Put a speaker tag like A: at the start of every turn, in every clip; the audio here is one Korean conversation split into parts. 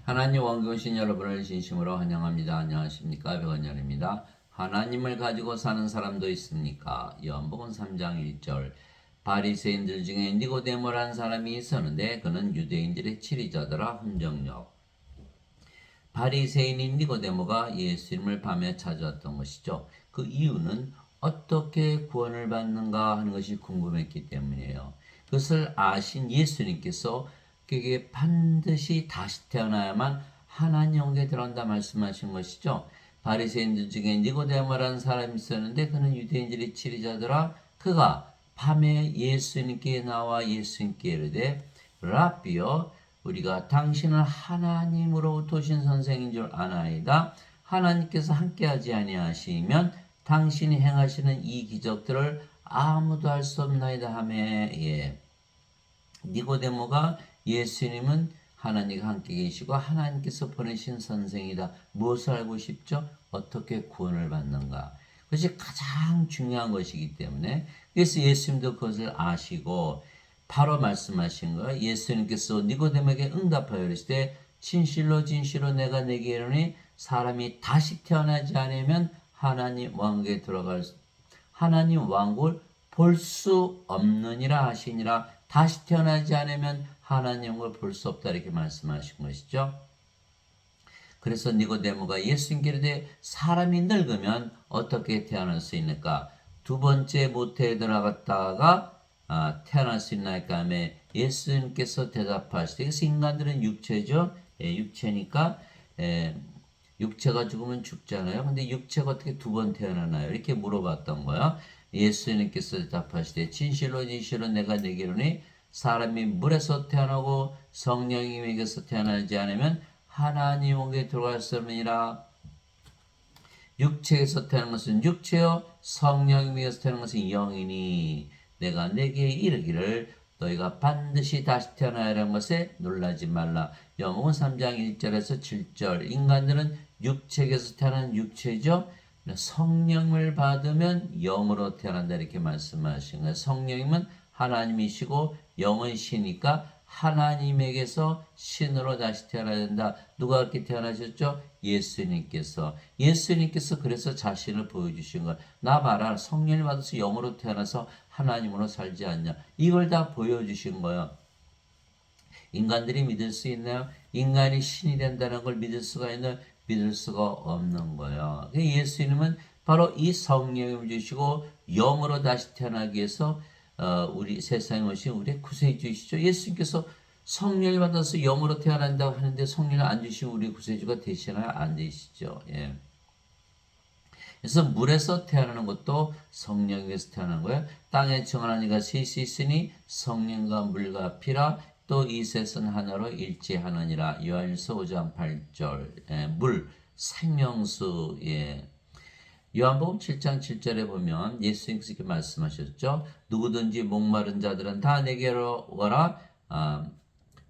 A: 하나님 원교신 여러분을 진심으로 환영합니다. 안녕하십니까? 백원열입니다. 하나님을 가지고 사는 사람도 있습니까? 요한복음 3장 1절. 바리새인들 중에 니고데모라는 사람이 있었는데 그는 유대인들의 치리자더라. 훈정역. 바리새인인 니고데모가 예수님을 밤에 찾아왔던 것이죠. 그 이유는 어떻게 구원을 받는가 하는 것이 궁금했기 때문이에요. 그것을 아신 예수님께서 그에게 반드시 다시 태어나야만 하나님 영에 들어간다 말씀하신 것이죠. 바리새인들 중에 니고데모라는 사람이 있었는데 그는 유대인들의 치리자더라. 그가 밤에 예수님께 나와 예수님께 이르되 라비여 우리가 당신은 하나님으로부터 오신 선생인 줄 아나이다. 하나님께서 함께하지 아니하시면 당신이 행하시는 이 기적들을 아무도 할 수 없나이다 하며 니고데모가 예수님은 하나님과 함께 계시고 하나님께서 보내신 선생이다. 무엇을 알고 싶죠? 어떻게 구원을 받는가. 그것이 가장 중요한 것이기 때문에 그래서 예수님도 그것을 아시고 바로 말씀하신 거예요. 예수님께서 니고데모에게 응답하여 이르시되 진실로 진실로 내가 네게 이르노니 사람이 다시 태어나지 않으면 하나님 왕국을 볼 수 없느니라 하시니라. 다시 태어나지 않으면 하나님을 볼 수 없다 이렇게 말씀하신 것이죠. 그래서 니고데모가 예수님께 이르되 사람이 늙으면 어떻게 태어날 수 있는가? 두 번째 모태에 들어갔다가 태어날 수 있나이까 하며 예수님께서 대답하시되 그래서 인간들은 육체죠. 육체니까 육체가 죽으면 죽잖아요. 근데 육체가 어떻게 두 번 태어나나요? 이렇게 물어봤던 거예요. 예수님께서 대답하시되 진실로 진실로 내가 네게 이르노니 사람이 물에서 태어나고 성령님에게서 태어나지 않으면 하나님에게 들어갈 수 없느니라. 육체에서 태어난 것은 육체요 성령님에게서 태어난 것은 영이니 내가 네게 이르기를 너희가 반드시 다시 태어나야 하는 것에 놀라지 말라. 요한복음 3장 1절에서 7절. 인간들은 육체에서 태어난 육체죠. 성령을 받으면 영으로 태어난다 이렇게 말씀하신 거예요. 성령님은 하나님이시고 영은 신이니까 하나님에게서 신으로 다시 태어나야 된다. 누가 그렇게 태어나셨죠? 예수님께서 그래서 자신을 보여주신 거야. 나 봐라. 성령을 받아서 영으로 태어나서 하나님으로 살지 않냐. 이걸 다 보여주신 거야. 인간들이 믿을 수 있나요? 인간이 신이 된다는 걸 믿을 수가 있나요? 믿을 수가 없는 거예요. 예수님은 바로 이 성령을 주시고 영으로 다시 태어나기 위해서 우리 세상에 오신 우리 구세주이시죠. 예수님께서 성령을 받아서 영으로 태어난다고 하는데 성령을 안 주시면 우리 구세주가 되시나요? 안 되시죠. 예. 그래서 물에서 태어나는 것도 성령에서 태어나는 거예요. 땅에 정한 이가 셋이 있으니 성령과 물과 피라 또 이 셋은 하나로 일치하느니라. 요한일서 5장 8절. 예, 물 생명수. 예. 요한복음 7장 7절에 보면 예수님께서 이렇게 말씀하셨죠. 누구든지 목마른 자들은 다 내게로 오라.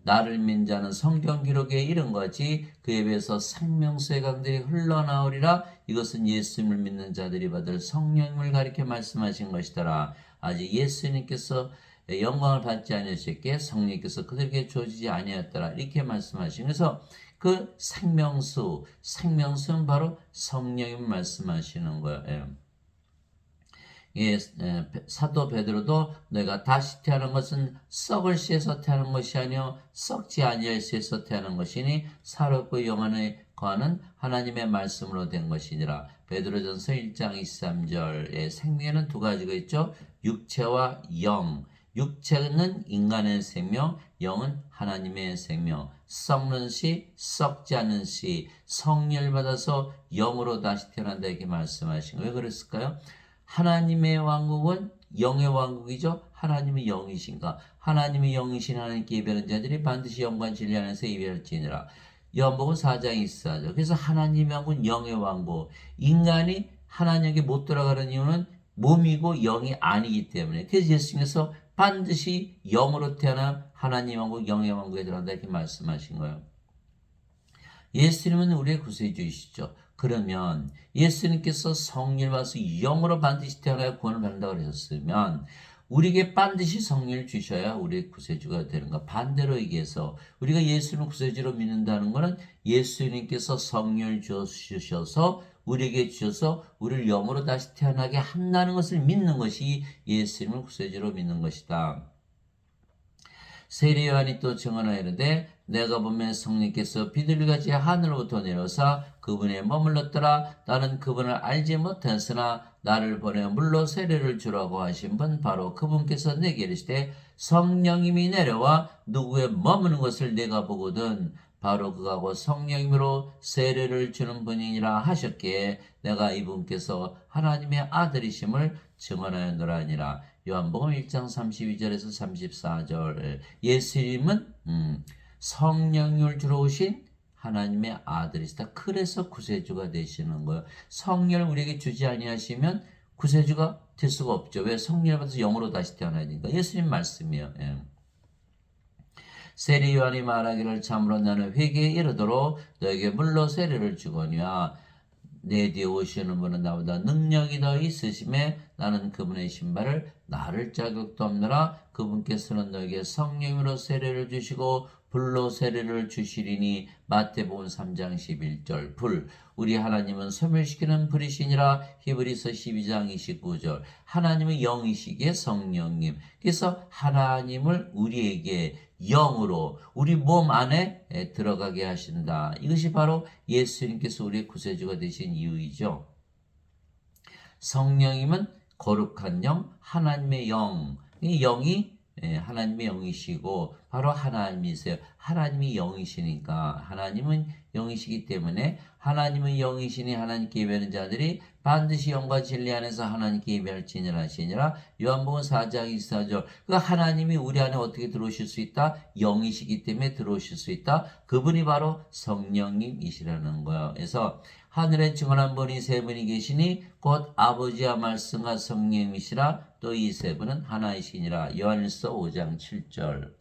A: 나를 믿는 자는 성경 기록에 이른 것이 그에 비해서 생명수의 강들이 흘러나오리라. 이것은 예수님을 믿는 자들이 받을 성령을 가리켜 말씀하신 것이더라. 아직 예수님께서 영광을 받지 아니하셨기에 성령께서 그들에게 주어지지 아니하였더라. 이렇게 말씀하신. 그래서 그 생명수는 바로 성령님을 말씀하시는 거예요. 예, 사도 베드로도 너희가 다시 태어난 것은 썩을 씨에서 태어난 것이 아니요 썩지 아니할 씨에서 태어난 것이니 살았고 영원에 거하는 하나님의 말씀으로 된 것이니라. 베드로전서 1장 23절에 생명에는 두 가지가 있죠. 육체와 영. 육체는 인간의 생명, 영은 하나님의 생명. 썩는 씨, 썩지 않는 씨, 성령을 받아서 영으로 다시 태어난다 이렇게 말씀하신 거예요. 왜 그랬을까요? 하나님의 왕국은 영의 왕국이죠. 하나님은 영이신가? 하나님의 영이신 하나님께 예배하는 자들이 반드시 영과 진리 안에서 예배할지니라. 요한복음 4장 24절. 그래서 하나님의 왕국은 영의 왕국. 인간이 하나님에게 못 들어가는 이유는 몸이고 영이 아니기 때문에. 그래서 예수님께서 반드시 영으로 태어난 하나님 왕국, 영의 왕국에 들어간다 이렇게 말씀하신 거예요. 예수님은 우리의 구세주이시죠. 그러면 예수님께서 성령을 받아서 영으로 반드시 태어나야 구원을 받는다고 하셨으면 우리에게 반드시 성령을 주셔야 우리의 구세주가 되는 거. 반대로 얘기해서 우리가 예수님을 구세주로 믿는다는 것은 예수님께서 성령을 주셔서 우리에게 주셔서 우리를 영으로 다시 태어나게 한다는 것을 믿는 것이 예수님을 구세주로 믿는 것이다. 세례 요한이 또 증언하여 이르되 내가 보면 성령께서 비둘기같이 하늘로부터 내려서 그분에 머물렀더라. 나는 그분을 알지 못했으나 나를 보내 물로 세례를 주라고 하신 분 바로 그분께서 내게 이르시되 성령님이 내려와 누구에 머무는 것을 내가 보거든 바로 그하고 성령님으로 세례를 주는 분이니라 하셨기에 내가 이분께서 하나님의 아들이심을 증언하였노라 하니라. 요한복음 1장 32절에서 34절. 예수님은 성령을 주러 오신 하나님의 아들이시다. 그래서 구세주가 되시는 거예요. 성령을 우리에게 주지 아니하시면 구세주가 될 수가 없죠. 왜? 성령을 받아서 영으로 다시 태어나야 되니까. 예수님 말씀이에요. 예. 세례 요한이 말하기를 참으로 나는 회개에 이르도록 너에게 물로 세례를 주거니와 내 뒤에 오시는 분은 나보다 능력이 더 있으심에 나는 그분의 신발을 나를 자격도 없노라. 그분께서는 너에게 성령으로 세례를 주시고 불로 세례를 주시리니. 마태복음 3장 11절. 불, 우리 하나님은 소멸시키는 불이시니라. 히브리서 12장 29절. 하나님은 영이시기에 성령님. 그래서 하나님을 우리에게 영으로 우리 몸 안에 들어가게 하신다. 이것이 바로 예수님께서 우리의 구세주가 되신 이유이죠. 성령님은 거룩한 영, 하나님의 영. 이 영이 하나님의 영이시고 바로 하나님이세요. 하나님이 영이시니까 하나님은 영이시기 때문에 하나님은 영이시니 하나님께 예배하는 자들이 반드시 영과 진리 안에서 하나님께 예배할지니라 하시니라. 요한복음 4장 24절. 그 하나님이 우리 안에 어떻게 들어오실 수 있다? 영이시기 때문에 들어오실 수 있다. 그분이 바로 성령님이시라는 거예요. 그래서 하늘에 증언한 분이 세 분이 계시니 곧 아버지와 말씀과 성령이시라. 또 이 세 분은 하나이시니라. 요한일서 5장 7절.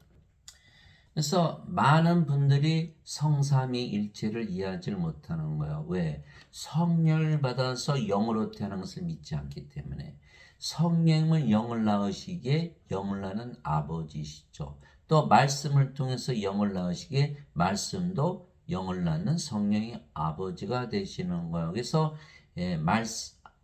A: 그래서 많은 분들이 성삼위일체를 이해하지 못하는 거예요. 왜? 성령을 받아서 영으로 태어난 것을 믿지 않기 때문에. 성령은 영을 낳으시기에 영을 낳는 아버지시죠. 또 말씀을 통해서 영을 낳으시기에 말씀도 영을 낳는 성령이 아버지가 되시는 거예요. 그래서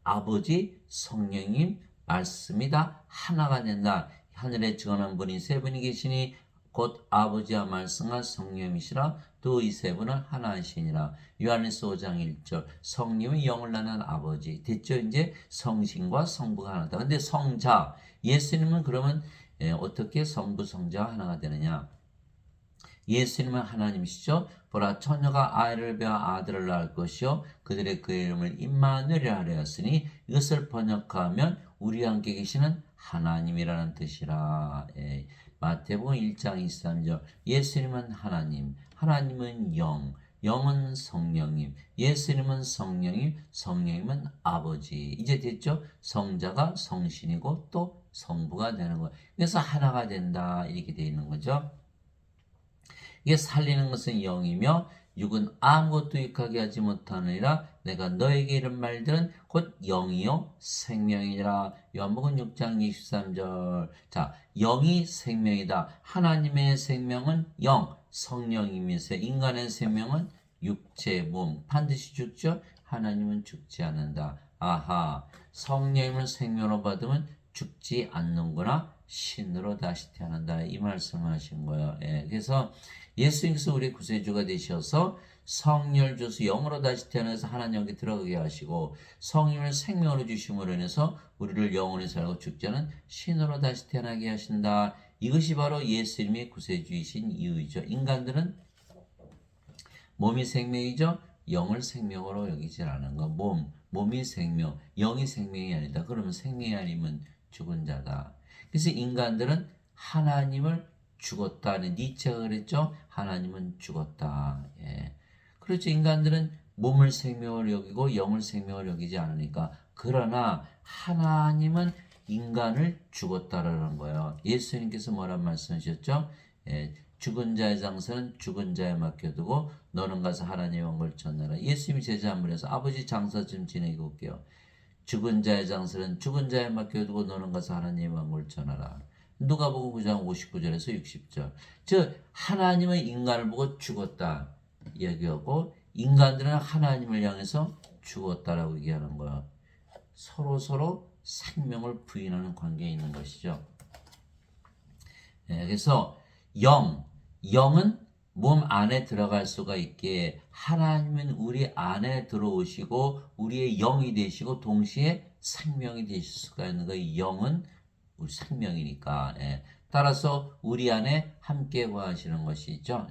A: 아버지, 성령님, 말씀이 다 하나가 된다. 하늘에 증언한 분이 세 분이 계시니 곧 아버지와 말씀과 성령이시라. 또 이 세 분은 하나이시니라. 요한일서 5장 1절. 성령이 영을 낳는 아버지. 됐죠? 이제 성신과 성부가 하나다. 근데 성자, 예수님은 그러면 어떻게 성부 성자가 하나가 되느냐? 예수님은 하나님이시죠. 보라 처녀가 아이를 베어 아들을 낳을 것이요 그들의 그 이름을 임마누엘이라 하였으니 이것을 번역하면 우리와 함께 계시는 하나님이라는 뜻이라. 마태복음 1장 23절. 예수님은 하나님, 하나님은 영, 영은 성령님, 예수님은 성령님, 성령님은 아버지. 이제 됐죠? 성자가 성신이고 또 성부가 되는 거예요. 그래서 하나가 된다 이렇게 되어 있는 거죠. 이게 살리는 것은 영이며 육은 아무것도 유익하게 하지 못하느니라. 내가 너에게 이른 말들은 곧 영이요 생명이라. 요한복음 6장 23절. 자, 영이 생명이다. 하나님의 생명은 영, 성령이면서 인간의 생명은 육체, 몸. 반드시 죽죠? 하나님은 죽지 않는다. 아하, 성령님을 생명으로 받으면 죽지 않는구나. 신으로 다시 태어난다. 이 말씀을 하신 거예요. 그래서 예수님께서 우리 구세주가 되셔서 성령을 주셔서 영으로 다시 태어나서 하나님께 들어가게 하시고 성령을 생명으로 주심으로 인해서 우리를 영원히 살고 죽지 않은 신으로 다시 태어나게 하신다. 이것이 바로 예수님의 구세주이신 이유이죠. 인간들은 몸이 생명이죠. 영을 생명으로 여기지 않은 거. 몸이 생명, 영이 생명이 아니다. 그러면 생명이 아니면 죽은 자다. 그래서 인간들은 하나님을 죽었다는 니체가 그랬죠. 하나님은 죽었다. 그렇죠. 인간들은 몸을 생명을 여기고 영을 생명을 여기지 않으니까. 그러나 하나님은 인간을 죽었다라는 거예요. 예수님께서 뭐란 말씀하셨죠? 죽은 자의 장사는 죽은 자에 맡겨두고 너는 가서 하나님의 왕국을 전하라. 예수님이 제자 한 분에서 아버지 장사 좀 지내고 올게요. 죽은 자의 장사는 죽은 자에 맡겨두고 너는 가서 하나님의 왕국을 전하라. 누가복음 9장 59절에서 60절. 즉 하나님은 인간을 보고 죽었다 얘기하고 인간들은 하나님을 향해서 죽었다라고 얘기하는 거야. 서로 생명을 부인하는 관계에 있는 것이죠. 그래서 영은 몸 안에 들어갈 수가 있게 하나님은 우리 안에 들어오시고 우리의 영이 되시고 동시에 생명이 되실 수가 있는 거예요. 영은 우리 생명이니까. 따라서 우리 안에 함께 거하시는 것이죠.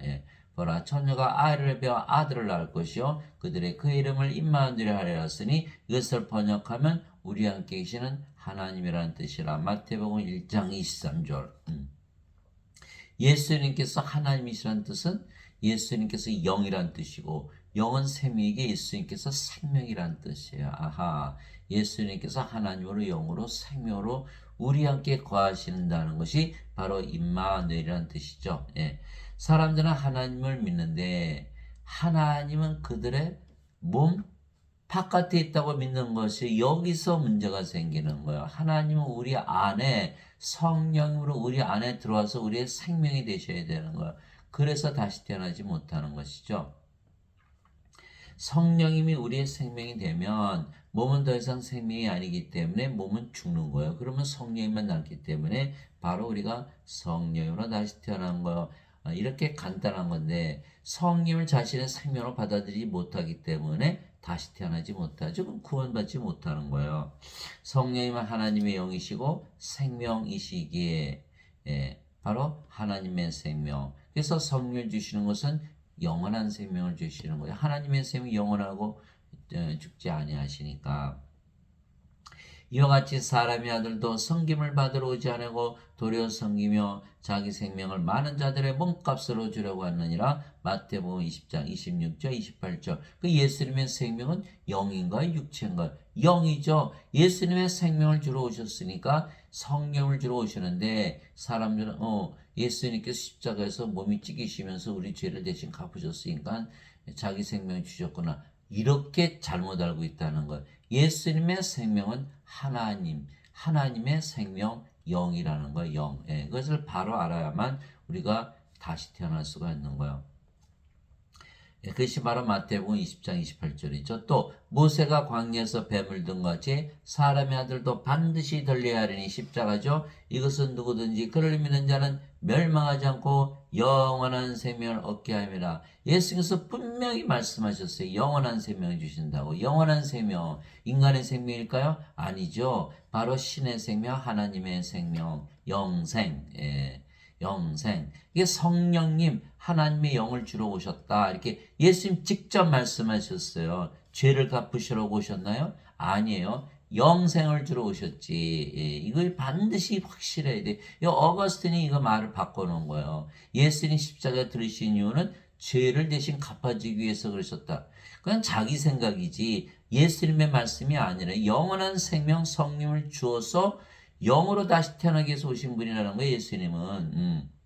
A: 보라 처녀가 아이를 배워 아들을 낳을 것이요 그들의 그 이름을 임마누엘 하리라 하였으니 이것을 번역하면 우리 함께 계시는 하나님이라는 뜻이라. 마태복음 1장 23절. 예수님께서 하나님이시라는 뜻은 예수님께서 영이란 뜻이고 영은 셈이게 예수님께서 생명이란 뜻이에요. 아하, 예수님께서 하나님으로 영으로 생명으로 우리 함께 거하신다는 것이 바로 임마누엘이라는 뜻이죠. 사람들은 하나님을 믿는데 하나님은 그들의 몸 바깥에 있다고 믿는 것이 여기서 문제가 생기는 거예요. 하나님은 우리 안에 성령으로 우리 안에 들어와서 우리의 생명이 되셔야 되는 거예요. 그래서 다시 태어나지 못하는 것이죠. 성령님이 우리의 생명이 되면 몸은 더 이상 생명이 아니기 때문에 몸은 죽는 거예요. 그러면 성령님만 남기 때문에 바로 우리가 성령으로 다시 태어난 거예요. 이렇게 간단한 건데 성령을 자신의 생명으로 받아들이지 못하기 때문에 다시 태어나지 못하죠. 그럼 구원받지 못하는 거예요. 성령님은 하나님의 영이시고 생명이시기에 바로 하나님의 생명. 그래서 성령을 주시는 것은 영원한 생명을 주시는 거예요. 하나님의 생명이 영원하고 죽지 아니하시니까. 이와 같이 사람의 아들도 섬김을 받으러 오지 않고 도리어 섬기며 자기 생명을 많은 자들의 몸값으로 주려고 하느니라. 마태복음 20장 26절 28절. 그 예수님의 생명은 영인가요 육체인가요? 영이죠. 예수님의 생명을 주러 오셨으니까 성령을 주러 오시는데 사람들은 예수님께서 십자가에서 몸이 찢기시면서 우리 죄를 대신 갚으셨으니까 자기 생명을 주셨구나. 이렇게 잘못 알고 있다는 거예요. 예수님의 생명은 하나님의 생명 영이라는 거예요. 영. 그것을 바로 알아야만 우리가 다시 태어날 수가 있는 거예요. 그것이 바로 마태복음 20장 28절이죠. 또 모세가 광야에서 뱀을 든 같이 사람의 아들도 반드시 들려야 하리니 십자가죠. 이것은 누구든지 그를 믿는 자는 멸망하지 않고 영원한 생명을 얻게 함이라. 예수님께서 분명히 말씀하셨어요. 영원한 생명을 주신다고. 영원한 생명, 인간의 생명일까요? 아니죠. 바로 신의 생명, 하나님의 생명, 영생. 영생. 이게 성령님, 하나님의 영을 주러 오셨다. 이렇게 예수님 직접 말씀하셨어요. 죄를 갚으시러 오셨나요? 아니에요. 영생을 주러 오셨지. 이걸 반드시 확실해야 돼. 어거스틴이 이거 말을 바꿔놓은 거예요. 예수님 십자가 들으신 이유는 죄를 대신 갚아주기 위해서 그러셨다. 그냥 자기 생각이지 예수님의 말씀이 아니라 영원한 생명 성령을 주어서 영으로 다시 태어나기 위해서 오신 분이라는 거예요. 예수님은.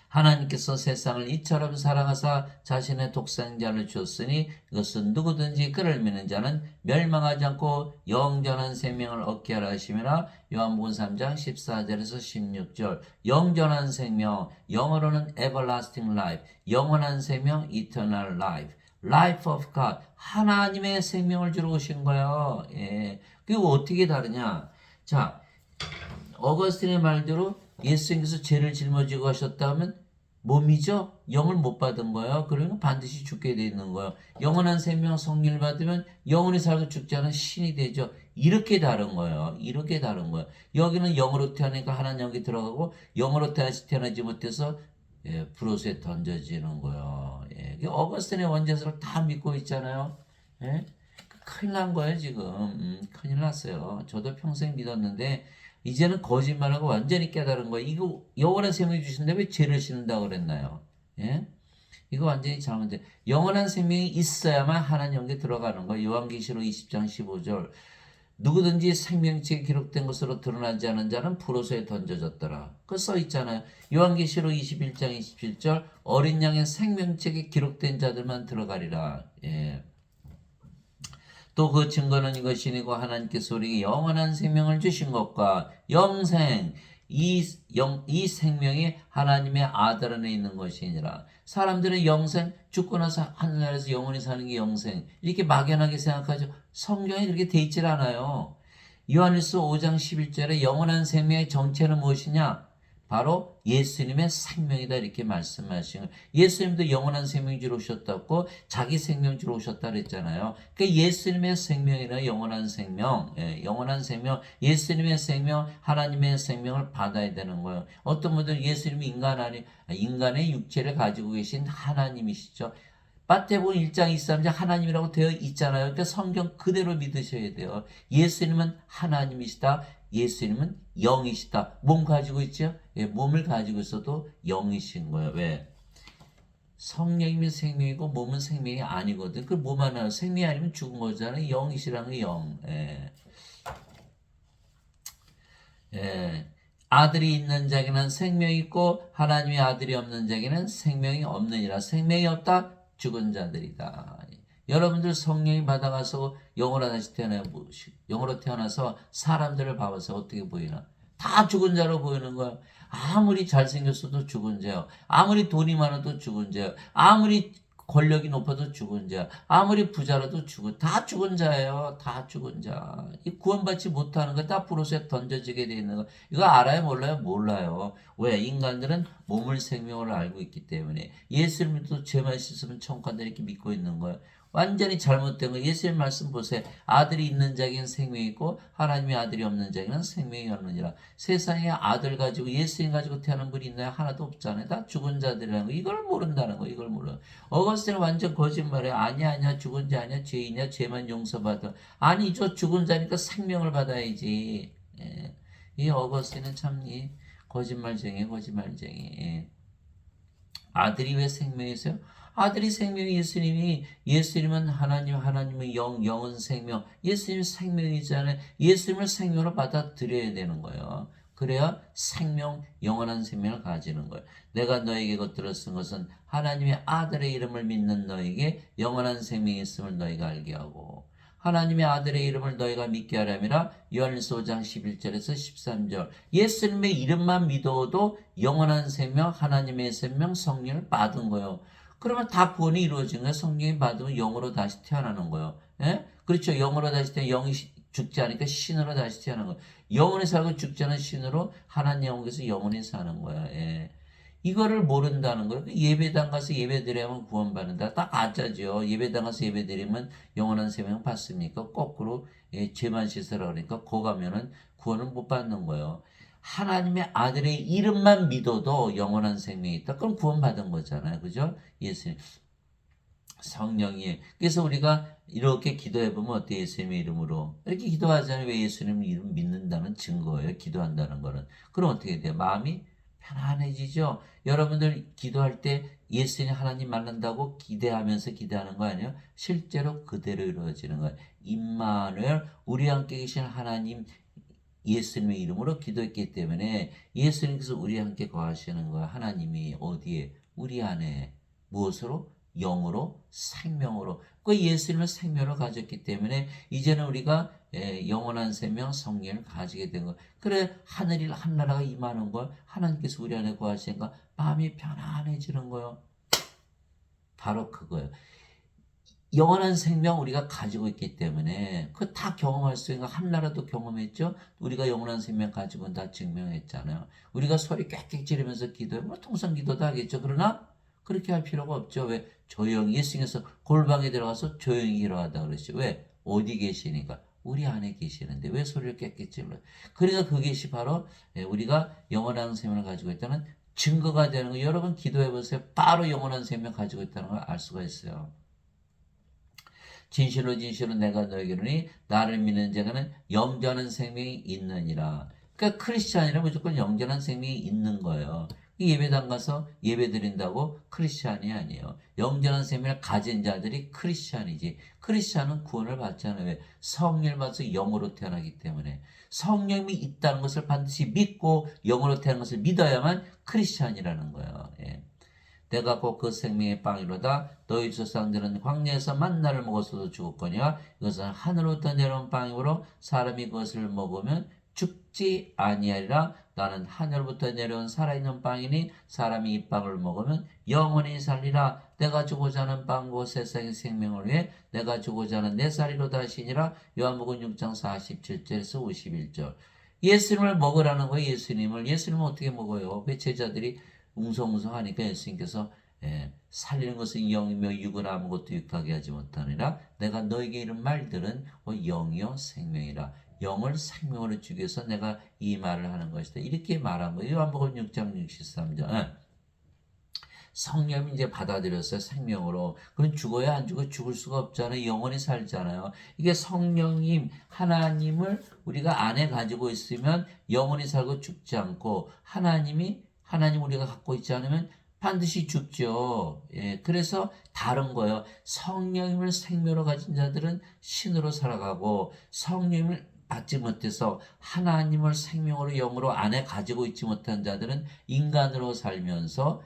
A: 하나님께서 세상을 이처럼 사랑하사 자신의 독생자를 주었으니 이것은 누구든지 그를 믿는 자는 멸망하지 않고 영전한 생명을 얻게 하라 하심이라. 요한복음 3장 14절에서 16절. 영전한 생명, 영어로는 everlasting life, 영원한 생명, eternal life, life of God, 하나님의 생명을 주러 오신 거예요. 그게 어떻게 다르냐? 자, 어거스틴의 말대로 예수님께서 죄를 짊어지고 하셨다면 몸이죠? 영을 못 받은 거예요. 그러면 반드시 죽게 돼 있는 거예요. 영원한 생명 성령을 받으면 영원히 살고 죽지 않은 신이 되죠. 이렇게 다른 거예요. 이렇게 다른 거예요. 여기는 영으로 태어나니까 하나님 영이 들어가고 영으로 다시 태어나지 못해서 불옷에 던져지는 거예요. 어거스틴의 원죄서를 다 믿고 있잖아요. 큰일 난 거예요 지금. 큰일 났어요. 저도 평생 믿었는데 이제는 거짓말하고 완전히 깨달은 거예요. 이거 영원한 생명이 주신데 왜 죄를 씌는다고 그랬나요? 이거 완전히 잘못돼. 영원한 생명이 있어야만 하나님 영에 들어가는 거예요. 요한계시록 20장 15절. 누구든지 생명책에 기록된 것으로 드러나지 않은 자는 불옷에 던져졌더라. 그거 써 있잖아요. 요한계시록 21장 27절. 어린 양의 생명책에 기록된 자들만 들어가리라. 또 그 증거는 이것이니고 하나님께서 우리에게 영원한 생명을 주신 것과 영생 이 생명이 하나님의 아들 안에 있는 것이니라. 사람들은 영생, 죽고 나서 하늘나라에서 영원히 사는 게 영생, 이렇게 막연하게 생각하죠. 성경에 그렇게 돼 있질 않아요. 요한일서 5장 11절에 영원한 생명의 정체는 무엇이냐? 바로 예수님의 생명이다, 이렇게 말씀하신 거예요. 예수님도 영원한 생명 주러 오셨다고, 자기 생명 주러 오셨다 그랬잖아요. 그러니까 예수님의 생명이나 영원한 생명, 영원한 생명, 예수님의 생명, 하나님의 생명을 받아야 되는 거예요. 어떤 분들은 예수님이 인간의 육체를 가지고 계신 하나님이시죠. 마태복음 1장 23절 하나님이라고 되어 있잖아요. 그러니까 성경 그대로 믿으셔야 돼요. 예수님은 하나님이시다. 예수님은 영이시다. 몸 가지고 있죠? 예, 몸을 가지고 있어도 영이신 거예요. 왜? 성령이면 생명이고 몸은 생명이 아니거든. 그 몸 하나 생명이 아니면 죽은 거잖아요. 영이시라는 게 영. 예. 예. 아들이 있는 자에게는 생명이 있고 하나님의 아들이 없는 자에게는 생명이 없느니라. 생명이 없다? 죽은 자들이다. 여러분들 성령이 받아가서 영으로 다시 영으로 태어나서 사람들을 봐봐서 어떻게 보이나? 다 죽은 자로 보이는 거야. 아무리 잘생겼어도 죽은 자요. 아무리 돈이 많아도 죽은 자요. 아무리 권력이 높아도 죽은 자. 아무리 부자라도 다 죽은 자예요. 다 죽은 자. 이 구원받지 못하는 거 다 불옷에 던져지게 돼 있는 거. 이거 알아요? 몰라요? 몰라요. 왜? 인간들은 몸을 생명으로 알고 있기 때문에. 예수를 믿어도 죄만 씻으면 천국 간다 이렇게 믿고 있는 거예요. 완전히 잘못된 거. 예수님 말씀 보세요. 아들이 있는 자에게는 생명이 있고 하나님의 아들이 없는 자에게는 생명이 없느니라. 세상에 아들 가지고 예수님 가지고 태어난 분이 있나요? 하나도 없잖아요. 다 죽은 자들이라는 거. 이걸 모른다는 거. 이걸 몰라. 어거스틴은 완전 거짓말해. 아니야 죽은 자 아니야, 죄인이야, 죄만 용서받아. 아니 저 죽은 자니까 생명을 받아야지. 예. 이 어거스틴은 참 거짓말쟁이. 예. 아들이 왜 생명이세요? 아들이 생명이 예수님은 하나님은 영은 생명. 예수님 생명이잖아요. 예수님을 생명으로 받아들여야 되는 거예요. 그래야 영원한 생명을 가지는 거예요. 내가 너에게 이것들을 쓴 것은 하나님의 아들의 이름을 믿는 너에게 영원한 생명이 있음을 너희가 알게 하고, 하나님의 아들의 이름을 너희가 믿게 하려니라. 요한일서 5장 11절에서 13절. 예수님의 이름만 믿어도 영원한 생명, 하나님의 생명, 성령을 받은 거예요. 그러면 다 구원이 이루어진 거예요. 성령이 받으면 영으로 다시 태어나는 거예요. 예? 그렇죠. 영으로 다시 영이 죽지 않으니까 신으로 다시 태어나는 거예요. 영원히 살고 죽지 않은 신으로 하나님 영에서 영원히 사는 거야. 예. 이거를 모른다는 거예요. 예배당 가서 예배 드려야만 구원받는다. 딱 가짜죠. 예배당 가서 예배 드리면 영원한 생명 받습니까? 거꾸로 죄만 씻으라 그러니까 거 가면은 구원은 못 받는 거예요. 하나님의 아들의 이름만 믿어도 영원한 생명이 있다. 그럼 구원받은 거잖아요. 그죠? 예수님. 성령이. 그래서 우리가 이렇게 기도해보면 어때요? 예수님의 이름으로. 이렇게 기도하잖아요. 왜 예수님 이름 믿는다는 증거예요. 기도한다는 거는. 그럼 어떻게 돼요? 마음이 편안해지죠? 여러분들 기도할 때 예수님 하나님 만난다고 기대하면서 기대하는 거 아니에요? 실제로 그대로 이루어지는 거예요. 임마누엘, 우리 함께 계신 하나님 예수님의 이름으로 기도했기 때문에 예수님께서 우리 함께 거하시는 거예요. 하나님이 어디에? 우리 안에. 무엇으로? 영으로, 생명으로. 그 예수님을 생명으로 가졌기 때문에 이제는 우리가 영원한 생명, 성령을 가지게 된 거. 그래 한나라가 임하는 걸 하나님께서 우리 안에 거하시니까 마음이 편안해지는 거예요. 바로 그거예요. 영원한 생명 우리가 가지고 있기 때문에 그 다 경험할 수 있는 거. 한나라도 경험했죠. 우리가 영원한 생명 가지고 다 증명했잖아요. 우리가 소리 꽥꽥 지르면서 기도해. 뭐 통상 기도도 하겠죠. 그러나 그렇게 할 필요가 없죠. 왜? 조용히 예수님께서 골방에 들어가서 조용히 기도하다 그러죠. 왜? 어디 계시니까? 우리 안에 계시는데 왜 소리를 꽥꽥 질러요? 그러니까 그것이 바로 우리가 영원한 생명을 가지고 있다는 증거가 되는 거. 여러분 기도해 보세요. 바로 영원한 생명 가지고 있다는 걸 알 수가 있어요. 진실로 내가 너에게 이르노니 나를 믿는 자는 영전한 생명이 있느니라. 그러니까 크리스찬이라 무조건 영전한 생명이 있는 거예요. 예배당 가서 예배 드린다고 크리스찬이 아니에요. 영전한 생명을 가진 자들이 크리스찬이지. 크리스찬은 구원을 받잖아요. 왜? 성령을 받아서 영으로 태어나기 때문에. 성령이 있다는 것을 반드시 믿고 영으로 태어난 것을 믿어야만 크리스찬이라는 거예요. 예. 내가 곧 그 생명의 빵이로다. 너희 조상들은 광야에서 만나를 먹었어도 죽었거니와 이것은 하늘로부터 내려온 빵이므로 사람이 그것을 먹으면 죽지 아니하리라. 나는 하늘부터 내려온 살아있는 빵이니 사람이 이 빵을 먹으면 영원히 살리라. 내가 주고자 하는 빵 곧 세상의 생명을 위해 내가 주고자 하는 내 살이로다 하시니라. 요한복음 6장 47절에서 51절. 예수님을 먹으라는 거예요. 예수님을 어떻게 먹어요? 왜 제자들이 웅성웅성하니까 예수님께서 살리는 것은 영이며 육은 아무것도 육하게 하지 못하니라. 내가 너에게 이른 말들은 영이요 생명이라. 영을 생명으로 주기 위해서 내가 이 말을 하는 것이다. 이렇게 말한 거예요. 요한복음 6장 63절. 성령이 이제 받아들였어요. 생명으로. 그럼 죽어야 안 죽어? 죽을 수가 없잖아요. 영원히 살잖아요. 이게 성령님, 하나님을 우리가 안에 가지고 있으면 영원히 살고 죽지 않고, 하나님 우리가 갖고 있지 않으면 반드시 죽죠. 예, 그래서 다른 거예요. 성령님을 생명으로 가진 자들은 신으로 살아가고, 성령님을 받지 못해서 하나님을 생명으로 영으로 안에 가지고 있지 못한 자들은 인간으로 살면서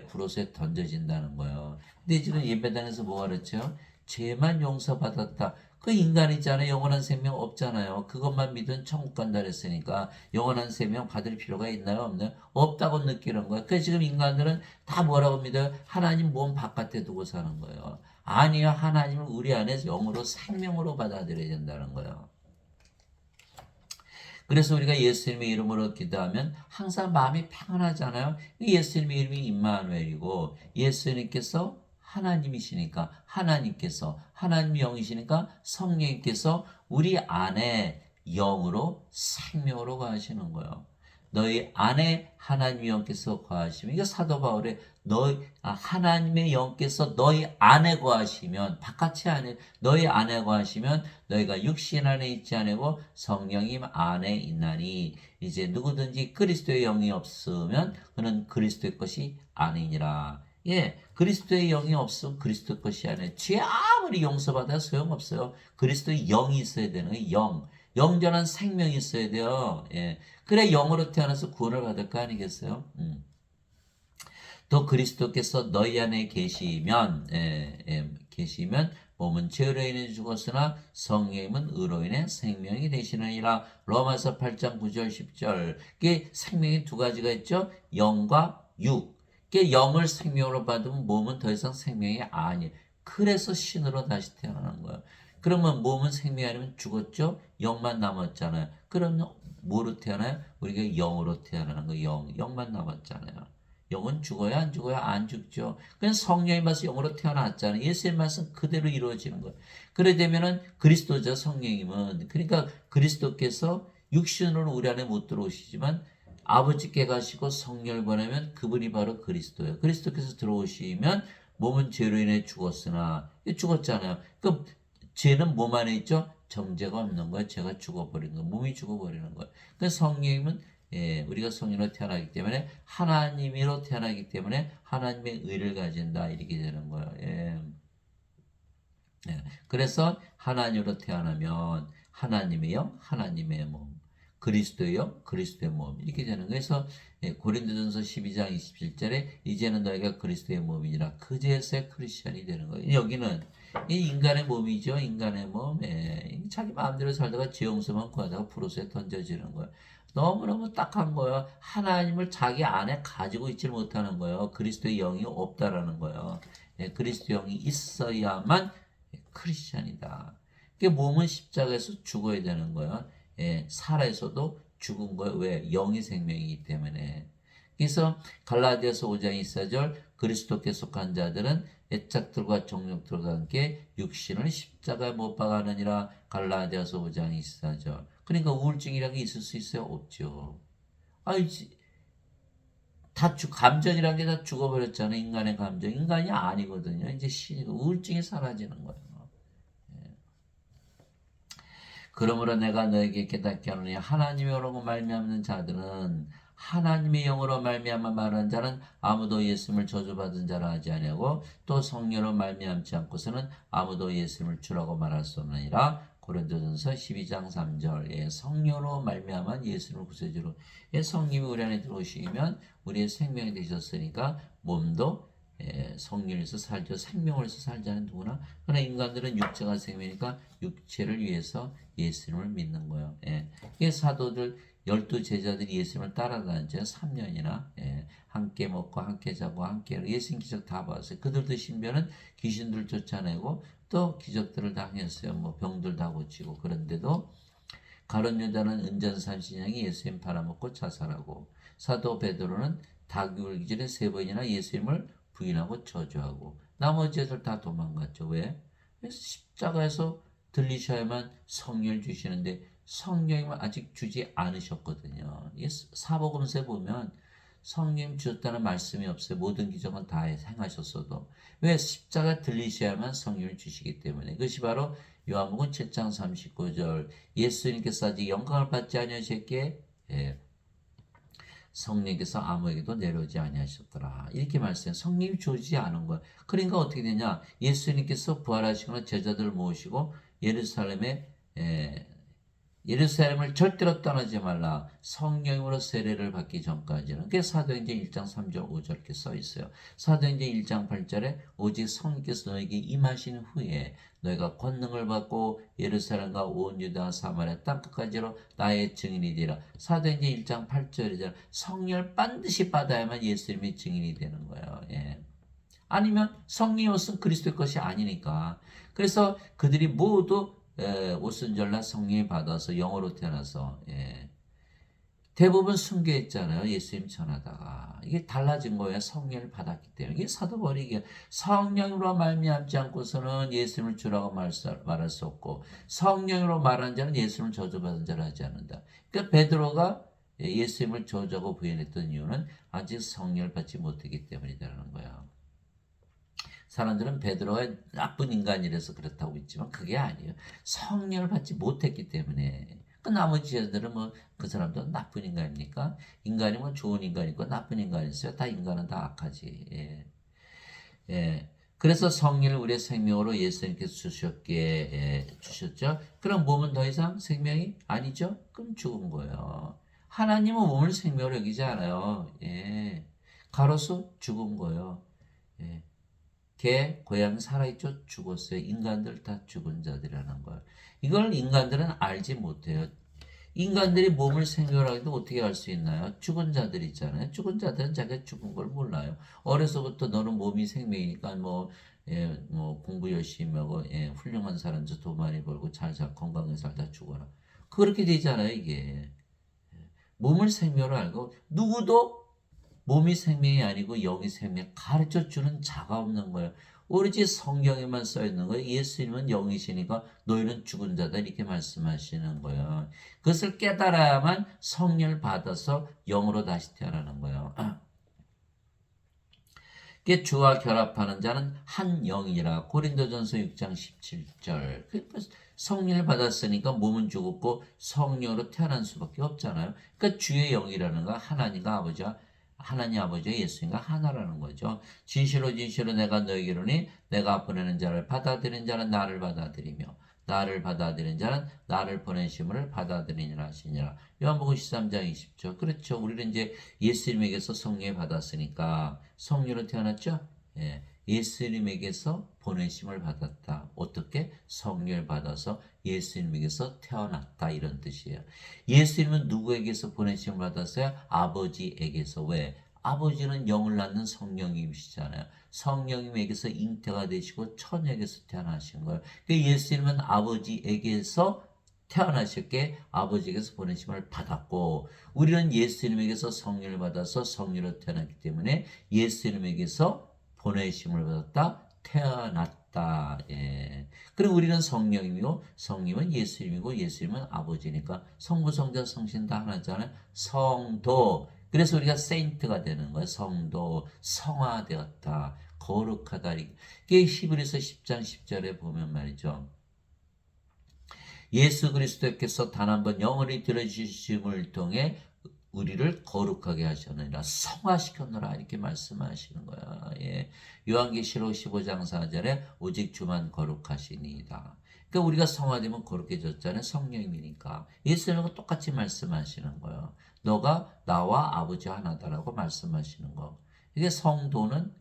A: 불옷에 던져진다는 거예요. 근데 지금 예배당에서 뭐가 그랬죠? 죄만 용서받았다. 그 인간이잖아요. 영원한 생명 없잖아요. 그것만 믿은 천국 간다 그랬으니까 영원한 생명 받을 필요가 있나요? 없나요? 없다고 느끼는 거예요. 그래서 지금 인간들은 다 뭐라고 믿어요? 하나님 몸 바깥에 두고 사는 거예요. 아니요. 하나님을 우리 안에 영으로 생명으로 받아들여야 된다는 거예요. 그래서 우리가 예수님의 이름으로 기도하면 항상 마음이 평안하잖아요. 예수님의 이름이 임마누엘이고 예수님께서 하나님이시니까 하나님이 영이시니까 성령님께서 우리 안에 영으로 생명으로 거하시는 거예요. 너희 안에 하나님의 영께서 거하시면, 이게 사도 바울의 하나님의 영께서 너희 안에 거하시면, 바깥이 아니에요. 너희 안에 거하시면 너희가 육신 안에 있지 않고 성령님 안에 있나니, 이제 누구든지 그리스도의 영이 없으면 그는 그리스도의 것이 아니니라. 예, 그리스도의 영이 없으면 그리스도의 것이 아니에요. 죄 아무리 용서받아 소용없어요. 그리스도의 영이 있어야 되는 거예요. 영전한 생명이 있어야 돼요. 예. 그래 영으로 태어나서 구원을 받을 거 아니겠어요? 또 그리스도께서 너희 안에 계시면 몸은 죄로 인해 죽었으나 성령님은 의로 인해 생명이 되시느니라. 로마서 8장 9절 10절. 이게 생명이 두 가지가 있죠. 영과 육. 이게 영을 생명으로 받으면 몸은 더 이상 생명이 아니에요. 그래서 신으로 다시 태어나는 거예요. 그러면 몸은 생명이 아니면 죽었죠? 영만 남았잖아요. 그러면 뭐로 태어나요? 우리가 영으로 태어나는 거예요. 영만 남았잖아요. 영은 죽어야 안 죽어야 안 죽죠. 그냥 성령이 와서 영으로 태어났잖아요. 예수의 말씀 그대로 이루어지는 거예요. 그래 되면은 그리스도죠, 성령님은. 그러니까 그리스도께서 육신으로 우리 안에 못 들어오시지만 아버지께 가시고 성령을 보내면 그분이 바로 그리스도예요. 그리스도께서 들어오시면 몸은 죄로 인해 죽었으나, 죽었잖아요. 그 죄는 몸 안에 있죠. 정죄가 없는 거예요. 죄가 죽어버린 거예요. 몸이 죽어버리는 거예요. 그 성령님은 우리가 성령으로 태어나기 때문에 하나님으로 태어나기 때문에 하나님의 의를 가진다 이렇게 되는 거예요. 그래서 하나님으로 태어나면 하나님의 영, 하나님의 몸, 그리스도의 영, 그리스도의 몸 이렇게 되는 거예요. 그래서 고린도전서 12장 27절에 이제는 너희가 그리스도의 몸이니라. 그제서야 크리스천이 되는 거예요. 여기는 이 인간의 몸이죠. 인간의 몸. 자기 마음대로 살다가 죄 용서만 구하다가 불옷에 던져지는 거예요. 너무너무 딱한 거예요. 하나님을 자기 안에 가지고 있지 못하는 거예요. 그리스도의 영이 없다라는 거예요. 그리스도의 영이 있어야만 크리스천이다. 몸은 십자가에서 죽어야 되는 거예요. 살아서도 죽은 거예요. 왜? 영이 생명이기 때문에. 그래서 갈라디아서 5장 24절 그리스도께 속한 자들은 애착들과 정욕들과 함께 육신을 십자가에 못 박아느니라. 갈라디아서 5장 24절. 그러니까 우울증이라는 게 있을 수 있어요? 없죠. 감정이라는 게 다 죽어버렸잖아요. 인간의 감정. 인간이 아니거든요. 이제 신이고 우울증이 사라지는 거예요. 그러므로 내가 너에게 깨닫게 하노니 하나님의 영으로 말미암는 자들은 하나님의 영으로 말미암아 말하는 자는 아무도 예수님을 저주받은 자라 하지 아니하고 또 성령으로 말미암지 않고서는 아무도 예수님을 주라고 말할 수 없느니라. 고린도전서 12장 3절. 예, 성령으로 말미암아 예수님을 구세주로. 예, 성령이 우리 안에 들어오시면 우리의 생명이 되셨으니까 몸도 성령에서 살죠. 생명으로서 살자는 누구나. 그러나 인간들은 육체가 생명이니까 육체를 위해서 예수님을 믿는 거예요. 예. 이게 사도들 12제자들이 예수님을 따라다녔죠. 3년이나. 예. 함께 먹고 함께 자고 함께 예수님 기적 다 봤어요. 그들도 신변은 귀신들 쫓아내고 또 기적들을 다 했어요. 뭐 병들 다 고치고. 그런데도 가룟 유다는 은전삼신령이 예수님 팔아먹고 자살하고, 사도 베드로는 닭이 울기 전에 3번이나 예수님을 부인하고 저주하고, 나머지 애들 다 도망갔죠. 왜? 십자가에서 들리셔야만 성령을 주시는데 성령님을 아직 주지 않으셨거든요. 사복음서에 보면 성령 주셨다는 말씀이 없어요. 모든 기적은 다 행하셨어도. 왜? 십자가 들리셔야만 성령을 주시기 때문에. 그것이 바로 요한복음 7장 39절. 예수님께서 아직 영광을 받지 아니하셨기에 성령께서 아무에게도 내려오지 아니하셨더라. 이렇게 말씀해요. 성령이 주어지지 않은 거예요. 그러니까 어떻게 되냐? 예수님께서 부활하시거나 제자들을 모으시고 예루살렘을 절대로 떠나지 말라. 성령으로 세례를 받기 전까지는. 그게 사도행전 1장 3절 5절 이렇게 써 있어요. 사도행전 1장 8절에 오직 성령께서 너에게 임하신 후에 너희가 권능을 받고 예루살렘과 온 유다 사마리아 땅 끝까지로 나의 증인이 되라. 사도행전 1장 8절이잖아. 성령을 반드시 받아야만 예수님의 증인이 되는 거예요. 예. 아니면 성령의 옷은 그리스도의 것이 아니니까. 그래서 그들이 모두 오순절날 성령이 받아서 영으로 태어나서 대부분 순교했잖아요. 예수님 전하다가. 이게 달라진 거예요. 성령을 받았기 때문에. 이게 사도 바울이 이게 성령으로 말미암지 않고서는 예수님을 주라고 말할 수 없고, 성령으로 말한 자는 예수님을 저주받은 자를 하지 않는다. 그러니까 베드로가 예수님을 저주하고 부인했던 이유는 아직 성령을 받지 못했기 때문이라는 거예요. 사람들은 베드로가 나쁜 인간이라서 그렇다고 있지만 그게 아니에요. 성령을 받지 못했기 때문에. 그 나머지 제자들은 뭐 그 사람도 나쁜 인간입니까? 인간이 뭐 좋은 인간이 있고 나쁜 인간이 있어요. 다 인간은 다 악하지. 예. 그래서 성령을 우리의 생명으로 예수님께서 주셨죠. 그럼 몸은 더 이상 생명이 아니죠? 그럼 죽은 거예요. 하나님은 몸을 생명으로 여기지 않아요. 예. 가로수 죽은 거예요. 예. 개, 고양이 살아있죠? 죽었어요. 인간들 다 죽은 자들이라는 거예요. 이걸 인간들은 알지 못해요. 인간들이 몸을 생명으로 하기도 어떻게 알 수 있나요? 죽은 자들 있잖아요. 죽은 자들은 자기가 죽은 걸 몰라요. 어려서부터 너는 몸이 생명이니까 뭐 공부 열심히 하고 훌륭한 사람들 돈 많이 벌고 잘 건강하게 살다 죽어라. 그렇게 되잖아요, 이게. 몸을 생명으로 알고 누구도 몸이 생명이 아니고 영이 생명 가르쳐주는 자가 없는 거예요. 오로지 성경에만 써있는 거예요. 예수님은 영이시니까 너희는 죽은 자다 이렇게 말씀하시는 거예요. 그것을 깨달아야만 성령을 받아서 영으로 다시 태어나는 거예요. 주와 결합하는 자는 한 영이라. 고린도전서 6장 17절. 성령을 받았으니까 몸은 죽었고 성령으로 태어난 수밖에 없잖아요. 그러니까 주의 영이라는 건 하나님 아버지와 예수님과 하나라는 거죠. 진실로 진실로 내가 너에게 이르노니 내가 보내는 자를 받아들이는 자는 나를 받아들이며 나를 받아들이는 자는 나를 보내심을 받아들이니라 하시니라. 요한복음 13장 20절. 그렇죠. 우리는 이제 예수님에게서 성령을 받았으니까 성령으로 태어났죠. 예수님에게서 보내심을 받았다. 어떻게? 성령을 받아서 예수님에게서 태어났다 이런 뜻이에요. 예수님은 누구에게서 보내심을 받았어요? 아버지에게서. 왜? 아버지는 영을 낳는 성령님이시잖아요. 성령님에게서 잉태가 되시고 처녀에게서 태어나신 거예요. 그러니까 예수님은 아버지에게서 태어나셨기에 아버지에게서 보내심을 받았고, 우리는 예수님에게서 성령을 받아서 성령으로 태어났기 때문에 예수님에게서 보내심을 받았다, 태어났다. 그리고 우리는 성령이고 성령은 예수님이고 예수님은 아버지니까 성부, 성자, 성신 다 하나잖아요. 성도. 그래서 우리가 세인트가 되는 거예요. 성도, 성화되었다, 거룩하다. 이게 히브리서 10장 10절에 보면 말이죠. 예수 그리스도께서 단 한 번 영원히 들어주심을 통해 우리를 거룩하게 하셨느니라, 성화시켰노라 이렇게 말씀하시는 거야. 요한계시록 15장 4절에 오직 주만 거룩하시니이다. 그러니까 우리가 성화되면 거룩해졌잖아요. 성령이니까. 예수님은 똑같이 말씀하시는 거예요. 너가 나와 아버지 하나다라고 말씀하시는 거. 이게 성도는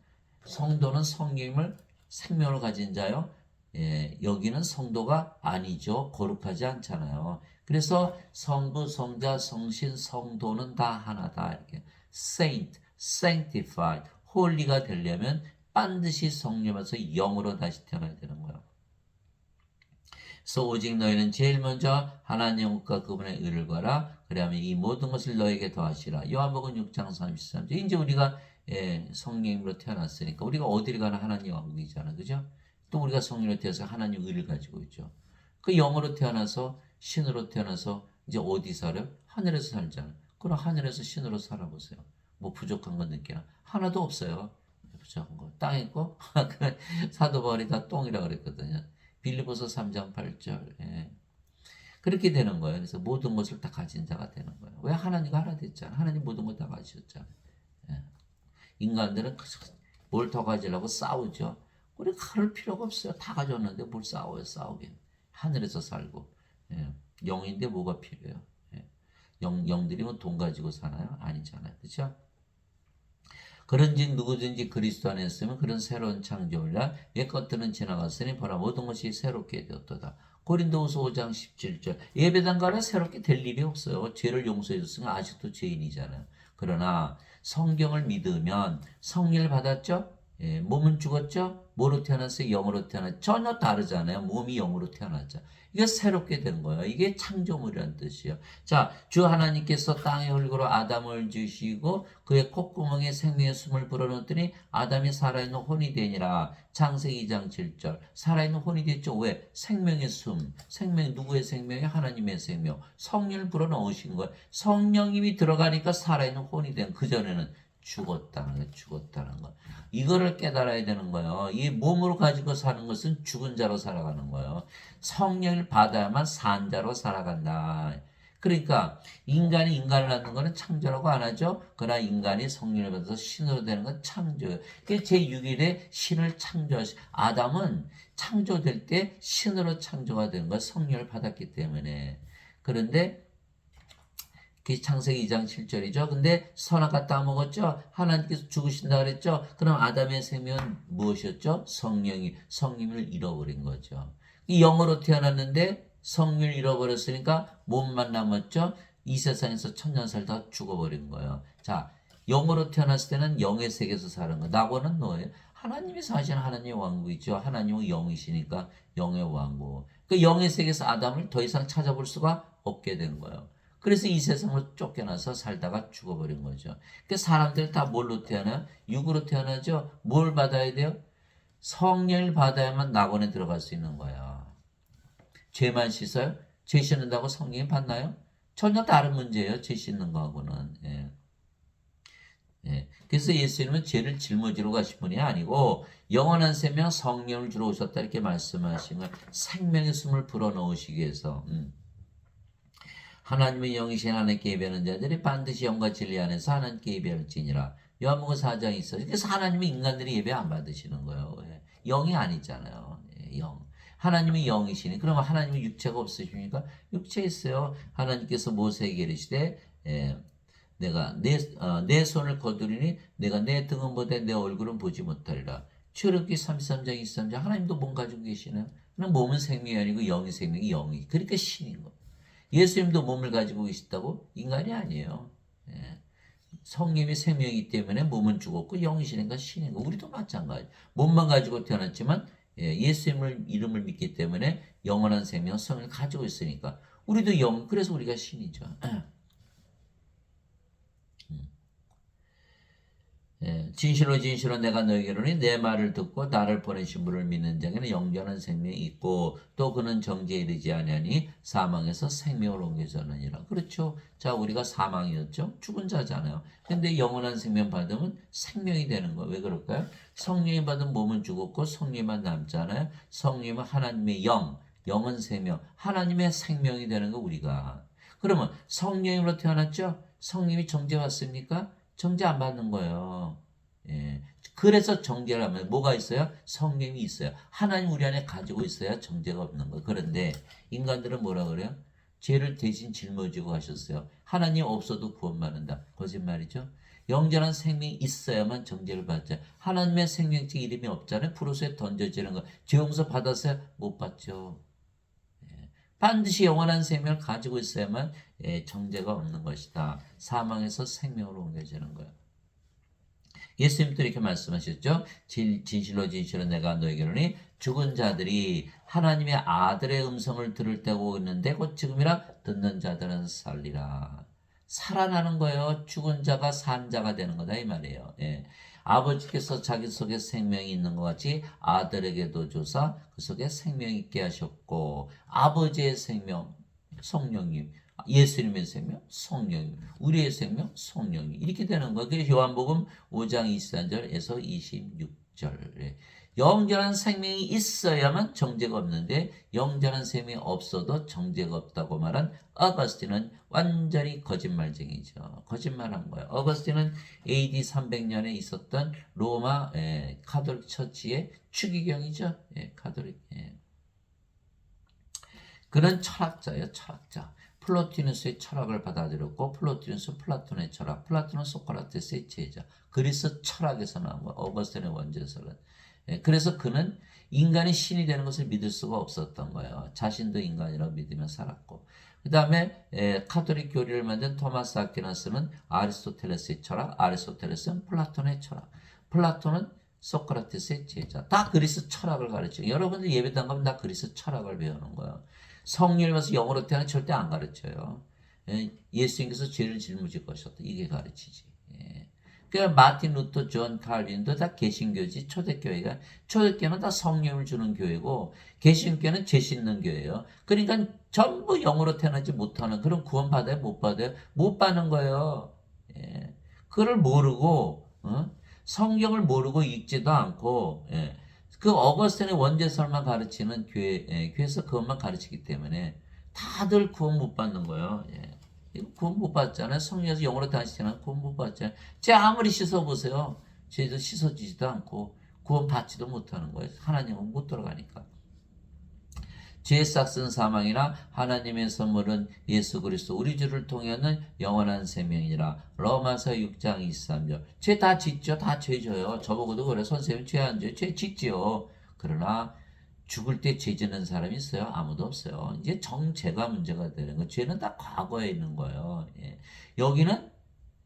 A: 성령님을 생명을 가진 자요. 예, 여기는 성도가 아니죠. 거룩하지 않잖아요. 그래서 성부, 성자, 성신, 성도는 다 하나다. 이렇게 saint, sanctified, 홀리가 되려면 반드시 성령에서 영으로 다시 태어나야 되는 거예요. 그래서 오직 너희는 제일 먼저 하나님과 그분의 의를 구하라. 그러면 이 모든 것을 너에게 더하시라. 요한복음 6장 33절. 이제 우리가 성령으로 태어났으니까 우리가 어디를 가나 하나님 왕국이잖아. 그죠? 또 우리가 성령으로 태어나서 하나님 의를 가지고 있죠. 그 영으로 태어나서 신으로 태어나서 이제 어디 살아요? 하늘에서 살잖아. 그럼 하늘에서 신으로 살아보세요. 뭐 부족한 건 느끼나? 하나도 없어요. 부족한 거. 땅 있고 사도 바울이 다 똥이라 그랬거든요. 빌립보서 3장 8절. 예. 그렇게 되는 거예요. 그래서 모든 것을 다 가진 자가 되는 거예요. 왜? 하나님과 하나 됐잖아. 하나님 모든 것 다 가지셨잖아. 예. 인간들은 뭘 더 가지려고 싸우죠. 우리 그럴 필요가 없어요. 다 가졌는데 뭘 싸워요, 싸우긴. 하늘에서 살고. 예. 영인데 뭐가 필요해요? 예. 영들이 뭐 돈 가지고 사나요? 아니잖아요. 그렇죠? 그런즉 누구든지 그리스도 안에 있으면 그런 새로운 창조물이라 옛 것들은 지나갔으니 보라 모든 것이 새롭게 되었도다. 고린도후서 5장 17절. 예배당 가라 새롭게 될 일이 없어요. 죄를 용서해 줬으면 아직도 죄인이잖아요. 그러나 성경을 믿으면 성령을 받았죠? 예, 몸은 죽었죠? 뭐로 태어났어요? 영으로 태어났죠? 전혀 다르잖아요. 몸이 영으로 태어났죠. 이게 새롭게 된 거예요. 이게 창조물이라는 뜻이에요. 자, 주 하나님께서 땅의 흙으로 아담을 지으시고 그의 콧구멍에 생명의 숨을 불어넣었더니 아담이 살아있는 혼이 되니라. 창세기 2장 7절. 살아있는 혼이 됐죠. 왜? 생명의 숨. 생명, 누구의 생명이? 하나님의 생명. 성령을 불어넣으신 거예요. 성령님이 들어가니까 살아있는 혼이 된, 그전에는 죽었다는 거. 이거를 깨달아야 되는 거예요. 이 몸으로 가지고 사는 것은 죽은 자로 살아가는 거예요. 성령을 받아야만 산 자로 살아간다. 그러니까 인간이 인간을 낳는 것은 창조라고 안 하죠. 그러나 인간이 성령을 받아서 신으로 되는 건 창조예요. 그게 제6일에 신을 창조하시. 아담은 창조될 때 신으로 창조가 되는 거예요. 성령을 받았기 때문에. 그런데 그게 창세기 2장 7절이죠. 근데 선악과 땅 먹었죠. 하나님께서 죽으신다 그랬죠. 그럼 아담의 생명은 무엇이었죠? 성령을 잃어버린 거죠. 이 영으로 태어났는데 성령을 잃어버렸으니까 몸만 남았죠. 이 세상에서 천년 살다 죽어버린 거예요. 자, 영으로 태어났을 때는 영의 세계에서 사는 거. 낙원은 뭐예요? 하나님이 사시는 하나님의 왕국이죠. 하나님은 영이시니까 영의 왕국. 그 영의 세계에서 아담을 더 이상 찾아볼 수가 없게 된 거예요. 그래서 이 세상으로 쫓겨나서 살다가 죽어버린 거죠. 그 사람들 다 뭘로 태어나요? 육으로 태어나죠. 뭘 받아야 돼요? 성령을 받아야만 낙원에 들어갈 수 있는 거야. 죄만 씻어요? 죄 씻는다고 성령이 받나요? 전혀 다른 문제예요. 죄 씻는 거하고는. 예. 예. 그래서 예수님은 죄를 짊어지러 가신 분이 아니고 영원한 생명 성령을 주러 오셨다 이렇게 말씀하신 거예요. 생명의 숨을 불어넣으시기 위해서. 하나님의 영이신 하나님께 예배하는 자들이 반드시 영과 진리 안에서 하나님께 예배할지니라. 요한복음 4장이 있어요. 그래서 하나님의 인간들이 예배 안 받으시는 거예요. 왜? 영이 아니잖아요. 영. 하나님이 영이시니 그러면 하나님의 육체가 없으십니까? 육체 있어요. 하나님께서 모세에게 이르시되 내가 내 손을 거두리니 내가 내 등은 보되 내 얼굴은 보지 못하리라. 출애굽기 33장 23장 하나님도 몸 가지고 계시나요? 그냥 몸은 생명이 아니고 영이 생명이 영이. 그러니까 신인 거. 예수님도 몸을 가지고 계시다고? 인간이 아니에요. 예. 성님이 생명이기 때문에 몸은 죽었고 영이시니까 신인 거. 우리도 마찬가지. 몸만 가지고 태어났지만 예수님을 이름을 믿기 때문에 영원한 생명 성을 가지고 있으니까 우리도 영. 그래서 우리가 신이죠. 진실로 진실로 내가 너에게 이르노니 내 말을 듣고 나를 보내신 분을 믿는 자에게는 영원한 생명이 있고 또 그는 정죄에 이르지 아니하니 사망에서 생명을 옮겨졌느니라. 그렇죠. 자, 우리가 사망이었죠. 죽은 자잖아요. 근데 영원한 생명 받으면 생명이 되는 거예요. 왜 그럴까요? 성령이 받은 몸은 죽었고 성령만 남잖아요. 성령은 하나님의 영은 생명, 하나님의 생명이 되는 거 우리가. 그러면 성령으로 태어났죠. 성령이 정죄 받습니까? 정죄 안 받는 거예요. 예. 그래서 정죄를 하면 뭐가 있어요? 성령이 있어요. 하나님 우리 안에 가지고 있어야 정죄가 없는 거예요. 그런데 인간들은 뭐라 그래요? 죄를 대신 짊어지고 가셨어요. 하나님 없어도 구원받는다. 거짓말이죠. 영전한 생명이 있어야만 정죄를 받죠. 하나님의 생명체 이름이 없잖아요. 프로스에 던져지는 거. 죄 용서 받았어요? 못 받죠. 반드시 영원한 생명을 가지고 있어야만 정죄가 없는 것이다. 사망에서 생명으로 옮겨지는 거예요. 예수님도 이렇게 말씀하셨죠. 진실로 진실로 내가 너에게 이르노니 죽은 자들이 하나님의 아들의 음성을 들을 때가 오는데 곧 지금이라 듣는 자들은 살리라. 살아나는 거예요. 죽은 자가 산 자가 되는 거다 이 말이에요. 예. 아버지께서 자기 속에 생명이 있는 것 같이 아들에게도 주사 그 속에 생명 있게 하셨고 아버지의 생명 성령님 예수님의 생명 성령님 우리의 생명 성령님 이렇게 되는 거예요. 그래서 요한복음 5장 23절에서 26절 영전한 생명이 있어야만 정죄가 없는데 영전한 생명이 없어도 정죄가 없다고 말한 어거스틴은 완전히 거짓말쟁이죠. 거짓말한 거예요. 어거스틴은 AD 300년에 있었던 로마 카톨릭 처치의 추기경이죠. 카톨릭. 그런 철학자예요. 철학자. 플로티누스의 철학을 받아들였고 플로티누스 플라톤의 철학, 플라톤은 소크라테스의 제자. 그리스 철학에서 나온 거 어거스틴의 원죄설은. 그래서 그는 인간이 신이 되는 것을 믿을 수가 없었던 거예요. 자신도 인간이라고 믿으며 살았고. 그 다음에 카톨릭 교리를 만든 토마스 아퀴나스는 아리스토텔레스의 철학, 아리스토텔레스는 플라톤의 철학, 플라톤은 소크라테스의 제자. 다 그리스 철학을 가르쳐요. 여러분들 예배당 가면 다 그리스 철학을 배우는 거예요. 성령을 받아서 영어로 태어나 절대 안 가르쳐요. 예수님께서 죄를 짊어질 것이었다. 이게 가르치지. 그러니까 마틴 루터, 존 칼빈도 다 개신교지. 초대교회는 다 성령을 주는 교회고 개신교는 죄 씻는 교회예요. 그러니까 전부 영으로 태어나지 못하는 그런 구원 받아요? 못 받아요? 못 받는 거예요. 그걸 모르고 성경을 모르고 읽지도 않고 그 어거스틴의 원죄설만 가르치는 교회에서 그것만 가르치기 때문에 다들 구원 못 받는 거예요. 구원 못 받잖아요. 성령에서 영으로 다시 태어나 구원 못 받잖아요. 제 아무리 씻어보세요. 죄도 씻어지지도 않고 구원 받지도 못하는 거예요. 하나님은 못 들어가니까. 죄 싹슨 사망이나 하나님의 선물은 예수 그리스도 우리 주를 통하는 영원한 생명이라. 로마서 6장 23절. 죄 다 짓죠. 다 죄져요. 저보고도 그래. 선생님 죄 안 져요. 죄 짓지요. 그러나 죽을 때 죄 짓는 사람이 있어요? 아무도 없어요. 이제 정죄가 문제가 되는 거예요. 죄는 다 과거에 있는 거예요. 여기는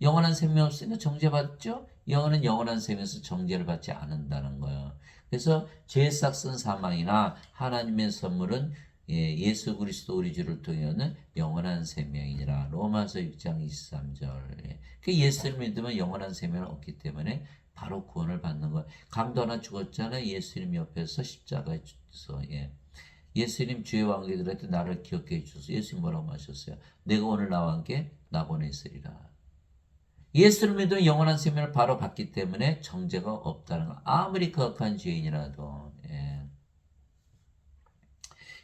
A: 영원한 생명 없으니까 정죄받죠? 영원은 영원한 생명에서 정죄를 받지 않는다는 거예요. 그래서 죄 싹슨 사망이나 하나님의 선물은 예수 그리스도 우리 주를 통하는 영원한 생명이니라. 로마서 6장 23절. 그 예수를 믿으면 영원한 생명을 얻기 때문에 바로 구원을 받는 거예요. 강도 하나 죽었잖아요. 예수님 옆에서 십자가에 죽어서. 예수님 주의 왕기들할 때 나를 기억해 주소서. 예수님 뭐라고 하셨어요? 내가 오늘 나와 함께 나 보냈으리라. 예수를 믿으면 영원한 생명을 바로 받기 때문에 정죄가 없다는 거. 아무리 거룩한 죄인이라도.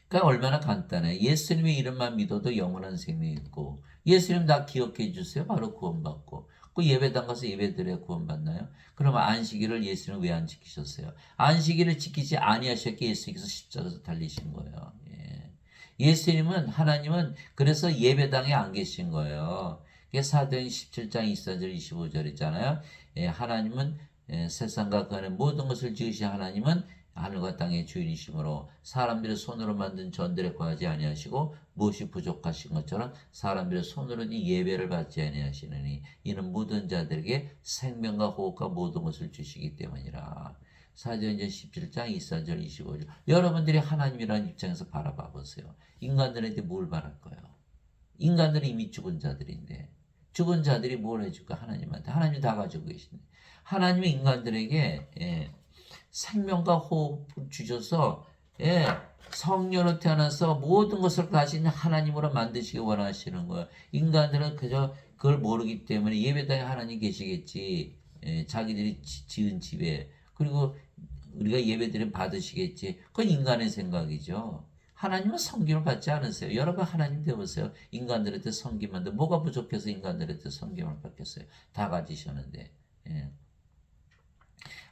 A: 그러니까 얼마나 간단해. 예수님의 이름만 믿어도 영원한 생명이 있고 예수님 다 기억해 주세요. 바로 구원받고. 그 예배당 가서 예배드려야 구원받나요? 그러면 안식일을 예수님은 왜 안 지키셨어요? 안식일을 지키지 아니하셨기에 예수님께서 십자가에서 달리신 거예요. 예수님은 하나님은 그래서 예배당에 안 계신 거예요. 사도행 17장 24절 25절 있잖아요. 하나님은 세상과 그 안에 모든 것을 지으신 하나님은 하늘과 땅의 주인이시므로 사람들의 손으로 만든 전들에 거하지 아니하시고 무엇이 부족하신 것처럼 사람들의 손으로는 예배를 받지 아니하시느니 이는 모든 자들에게 생명과 호흡과 모든 것을 주시기 때문이라. 사도행전 17장 24절 25절. 여러분들이 하나님이라는 입장에서 바라봐 보세요. 인간들한테 뭘 바랄 거예요? 인간들은 이미 죽은 자들인데 죽은 자들이 뭘 해줄까? 하나님한테. 하나님이 다 가지고 계신데 하나님이 인간들에게 생명과 호흡을 주셔서 성령으로 태어나서 모든 것을 가진 하나님으로 만드시기 원하시는 거예요. 인간들은 그저 그걸 모르기 때문에 예배당에 하나님 계시겠지. 자기들이 지은 집에. 그리고 우리가 예배드리면 받으시겠지. 그건 인간의 생각이죠. 하나님은 섬김을 받지 않으세요. 여러분 하나님 되보세요. 인간들한테 섬김하는데 뭐가 부족해서 인간들한테 섬김을 받겠어요. 다 가지셨는데.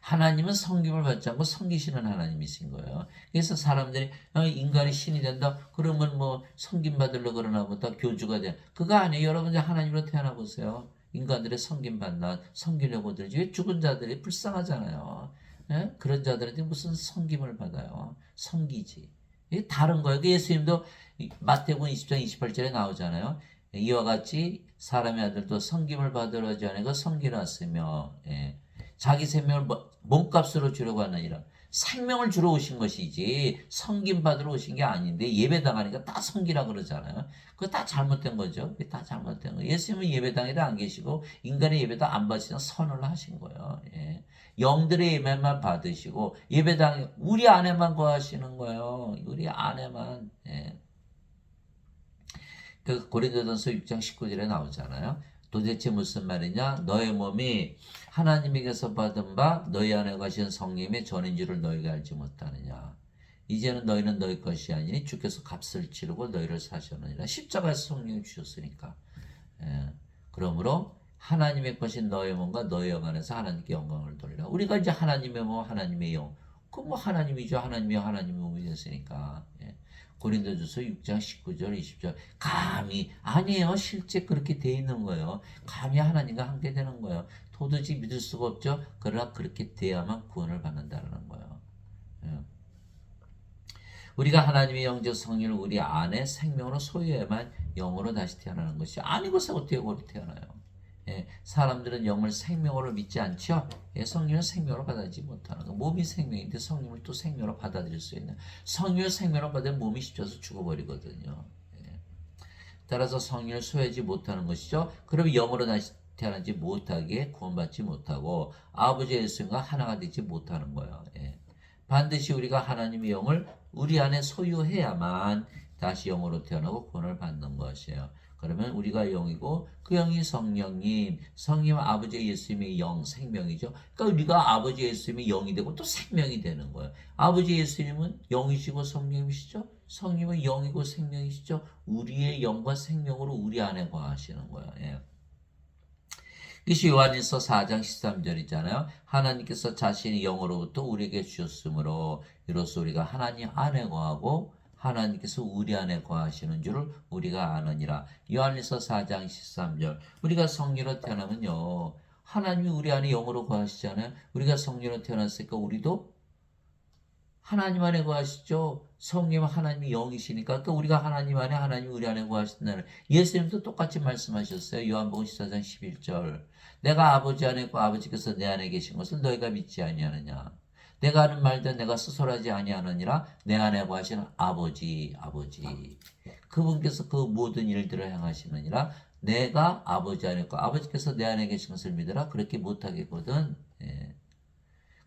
A: 하나님은 섬김을 받지 않고 섬기시는 하나님이신 거예요. 그래서 사람들이 인간이 신이 된다. 그러면 뭐 섬김 받으려 그러나 보다 교주가 돼. 그거 아니에요. 여러분들 하나님으로 태어나 보세요. 인간들의 섬김 받나 섬기려고 들지. 왜 죽은 자들이 불쌍하잖아요. 예? 그런 자들한테 무슨 섬김을 받아요. 섬기지. 이게 다른 거예요. 그 예수님도 마태복음 20장 28절에 나오잖아요. 이와 같이 사람의 아들도 섬김을 받으러 오지 않으고 섬기러 왔으며 예. 자기 생명을 몸값으로 주려고 하느니라. 생명을 주러 오신 것이지 섬김 받으러 오신 게 아닌데 예배당하니까 다 섬기라 그러잖아요. 그거 다 잘못된 거죠. 그게 다 잘못된 거예요. 예수님은 예배당에도 안 계시고 인간의 예배도 안 받으시는 선을 하신 거예요. 예. 영들의 예배만 받으시고 예배당에 우리 안에만 거하시는 거예요. 우리 안에만. 예. 그 고린도전서 6장 19절에 나오잖아요. 도대체 무슨 말이냐? 너의 몸이 하나님에게서 받은 바 너희 안에 가신 성령의 전인 줄을 너희가 알지 못하느냐. 이제는 너희는 너희 것이 아니니 주께서 값을 치르고 너희를 사셨느니라. 십자가에서 성령을 주셨으니까. 예. 그러므로 하나님의 것인 너의 몸과 너의 영 안에서 하나님께 영광을 돌리라. 우리가 이제 하나님의 몸, 하나님의 영. 그 뭐 하나님이죠. 하나님의 몸이 됐으니까. 예. 고린도전서 6장 19절 20절 감히 아니에요. 실제 그렇게 돼 있는 거예요. 감히 하나님과 함께 되는 거예요. 도저히 믿을 수가 없죠. 그러나 그렇게 돼야만 구원을 받는다는 거예요. 예. 우리가 하나님의 영적 성령을 우리 안에 생명으로 소유해야만 영으로 다시 태어나는 것이 아니고서 어떻게 영으로 태어나요? 예, 사람들은 영을 생명으로 믿지 않죠. 예, 성령을 생명으로 받아들이지 못하는 거. 몸이 생명인데 성령을 또 생명으로 받아들일 수 있는. 성령을 생명으로 받으면 몸이 십자서 죽어버리거든요. 예. 따라서 성령을 소유하지 못하는 것이죠. 그럼 영으로 다시 태어나지 못하게 구원받지 못하고 아버지 예수님과 하나가 되지 못하는 거예요. 예. 반드시 우리가 하나님의 영을 우리 안에 소유해야만 다시 영으로 태어나고 구원을 받는 것이에요. 그러면 우리가 영이고 그 영이 성령님, 성령 아버지 예수님의 영, 생명이죠. 그러니까 우리가 아버지 예수님의 영이 되고 또 생명이 되는 거예요. 아버지 예수님은 영이시고 성령이시죠. 성령은 영이고 생명이시죠. 우리의 영과 생명으로 우리 안에 거하시는 거예요. 예. 이것이 요한일서 4장 13절이잖아요. 하나님께서 자신의 영으로부터 우리에게 주셨으므로 이로써 우리가 하나님 안에 거하고 하나님께서 우리 안에 거하시는 줄을 우리가 아느니라. 요한일서 4장 13절. 우리가 성령으로 태어나면요. 하나님이 우리 안에 영으로 거하시잖아요. 우리가 성령으로 태어났으니까 우리도 하나님 안에 거하시죠. 성령은 하나님이 영이시니까 또 우리가 하나님 안에 하나님 우리 안에 거하신다는 예수님도 똑같이 말씀하셨어요. 요한복음 14장 11절. 내가 아버지 안에 있고 아버지께서 내 안에 계신 것을 너희가 믿지 아니하느냐. 내가 하는 말도 내가 스스로하지 아니하느니라. 내 안에 거하시는 아버지. 그분께서 그 모든 일들을 행하시느니라. 내가 아버지 안에 있고 아버지께서 내 안에 계신 것을 믿으라. 그렇게 못하겠거든. 예.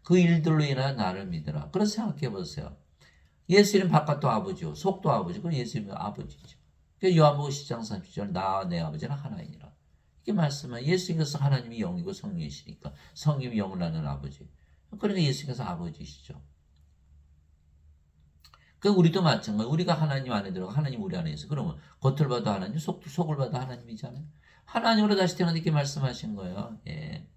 A: 그 일들로 인하여 나를 믿으라. 그래서 생각해 보세요. 예수님 바깥도 아버지요. 속도 아버지. 그럼 예수님은 아버지죠. 요한복음 10장 30절 나와 내 아버지는 하나이니라. 이렇게 말씀은 예수님께서 하나님이 영이고 성령이시니까 성령이 영을 낳는 아버지. 그러니까 예수님께서 아버지시죠. 그 우리도 마찬가지. 우리가 하나님 안에 들어가 하나님 우리 안에 있어. 그러면 겉을 봐도 하나님, 속을 봐도 하나님이잖아요. 하나님으로 다시 태어나 이렇게 말씀하신 거예요. 예.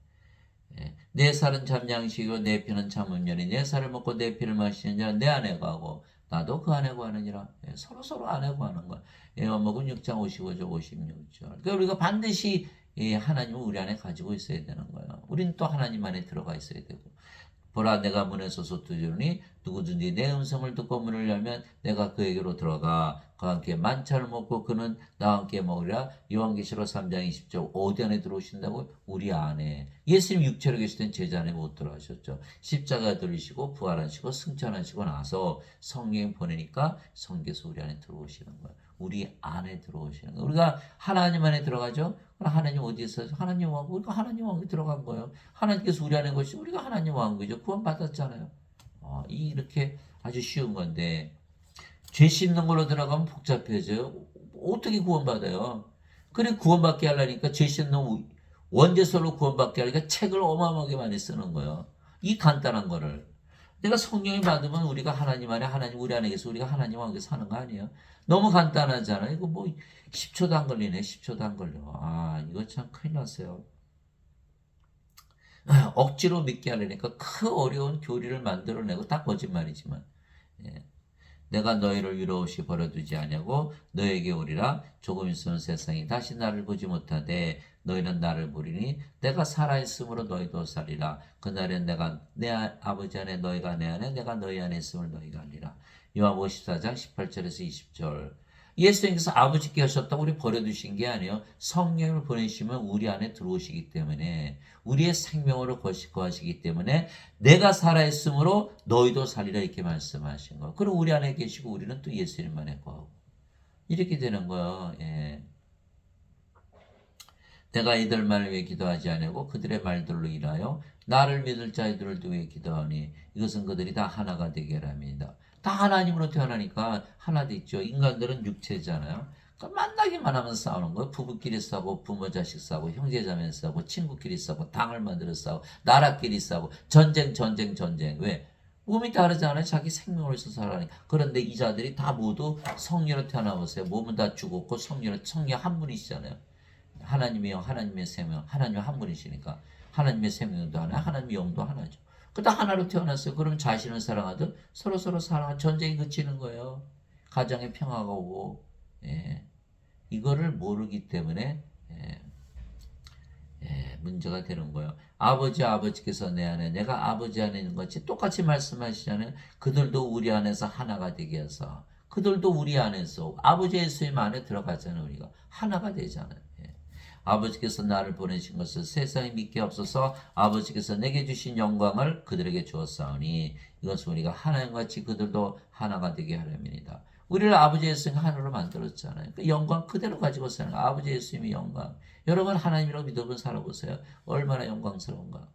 A: 내 살은 참 양식이고 내 피는 참 음료니 내 살을 먹고 내 피를 마시는 자는 내 안에 거하고 나도 그 안에 거하느니라. 서로 안에 거하는 거야. 요한복음 6장 55절 56절. 그러니까 우리가 반드시 하나님을 우리 안에 가지고 있어야 되는 거예요. 우리는 또 하나님 안에 들어가 있어야 되고. 보라 내가 문에 서서 두드리니 누구든지 내 음성을 듣고 문을 열면 내가 그에게로 들어가 그와 함께 만찬을 먹고 그는 나와 함께 먹으리라. 요한계시록 3장 20절 어디 안에 들어오신다고? 우리 안에. 예수님 육체로 계실 땐 제자 안에 못 들어가셨죠. 십자가 들으시고 부활하시고 승천하시고 나서 성령 보내니까 성계에서 우리 안에 들어오시는 거예요. 우리 안에 들어오시는 거예요. 우리가 하나님 안에 들어가죠. 그럼 하나님 어디에 있어요? 하나님 왕국. 우리가 하나님 왕국에 들어간 거예요. 하나님께서 우리 안에 것이 우리가 하나님 왕국이죠. 구원 받았잖아요. 이렇게 아주 쉬운 건데 죄 씻는 걸로 들어가면 복잡해져요. 어떻게 구원받아요? 그래 구원받게 하려니까 죄 씻는 원죄설로 구원받게 하려니까 책을 어마어마하게 많이 쓰는 거예요. 이 간단한 거를. 내가 성령이 받으면 우리가 하나님 안에 하나님 우리 안에 계서 우리가 하나님 왕국에 사는 거 아니에요? 너무 간단하잖아요. 이거 뭐 10초도 안 걸리네. 10초도 안 걸려. 이거 참 큰일 났어요. 억지로 믿게 하려니까 그 어려운 교리를 만들어내고 다 거짓말이지만 예. 내가 너희를 위로 없이 버려두지 아니하고 너에게 오리라. 조금 있으면 세상이 다시 나를 보지 못하되 너희는 나를 보리니 내가 살아있으므로 너희도 살리라. 그날엔 내가 내 아버지 안에 너희가 내 안에 내가 너희 안에 있음을 너희가 알리라. 요한복음 14장 18절에서 20절. 예수님께서 아버지께 하셨다고 우리 버려두신 게 아니에요. 성령을 보내시면 우리 안에 들어오시기 때문에 우리의 생명으로 거하시기 때문에 내가 살아있으므로 너희도 살리라 이렇게 말씀하신 거예요. 그리고 우리 안에 계시고 우리는 또 예수님만에 거하고 이렇게 되는 거예요. 예. 내가 이들 말을 위해 기도하지 아니하고 그들의 말들로 인하여 나를 믿을 자들을 위해 기도하니 이것은 그들이 다 하나가 되게 하랍니다. 다 하나님으로 태어나니까 하나 되죠. 인간들은 육체잖아요. 그러니까 만나기만 하면 싸우는 거예요. 부부끼리 싸우고 부모 자식 싸우고 형제자매 싸우고 친구끼리 싸우고 당을 만들어 싸우고 나라끼리 싸우고 전쟁. 왜? 몸이 다르잖아요. 자기 생명을 위해서 살아가니까. 그런데 이 자들이 다 모두 성령으로 태어나보세요. 몸은 다 죽었고 성령 한 분이시잖아요. 하나님의 영, 하나님의 생명, 하나님 한 분이시니까 하나님의 생명도 하나, 하나님의 영도 하나죠. 그다 하나로 태어났어요. 그럼 자신을 사랑하듯 서로 사랑하 전쟁이 그치는 거예요. 가정에 평화가 오고 예. 이거를 모르기 때문에 문제가 되는 거예요. 아버지께서 내 안에 내가 아버지 안에 있는 것이 똑같이 말씀하시잖아요. 그들도 우리 안에서 하나가 되게 해서 그들도 우리 안에서 아버지 예수님 안에 들어가잖아요. 우리가 하나가 되잖아요. 아버지께서 나를 보내신 것을 세상에 믿게 없어서 아버지께서 내게 주신 영광을 그들에게 주었사오니 이것은 우리가 하나님같이 그들도 하나가 되게 하렵니다. 우리를 아버지 예수님 하나로 만들었잖아요. 그 영광 그대로 가지고 사는 거예요. 아버지 예수님의 영광. 여러분 하나님이라고 믿어보면 살아보세요. 얼마나 영광스러운가.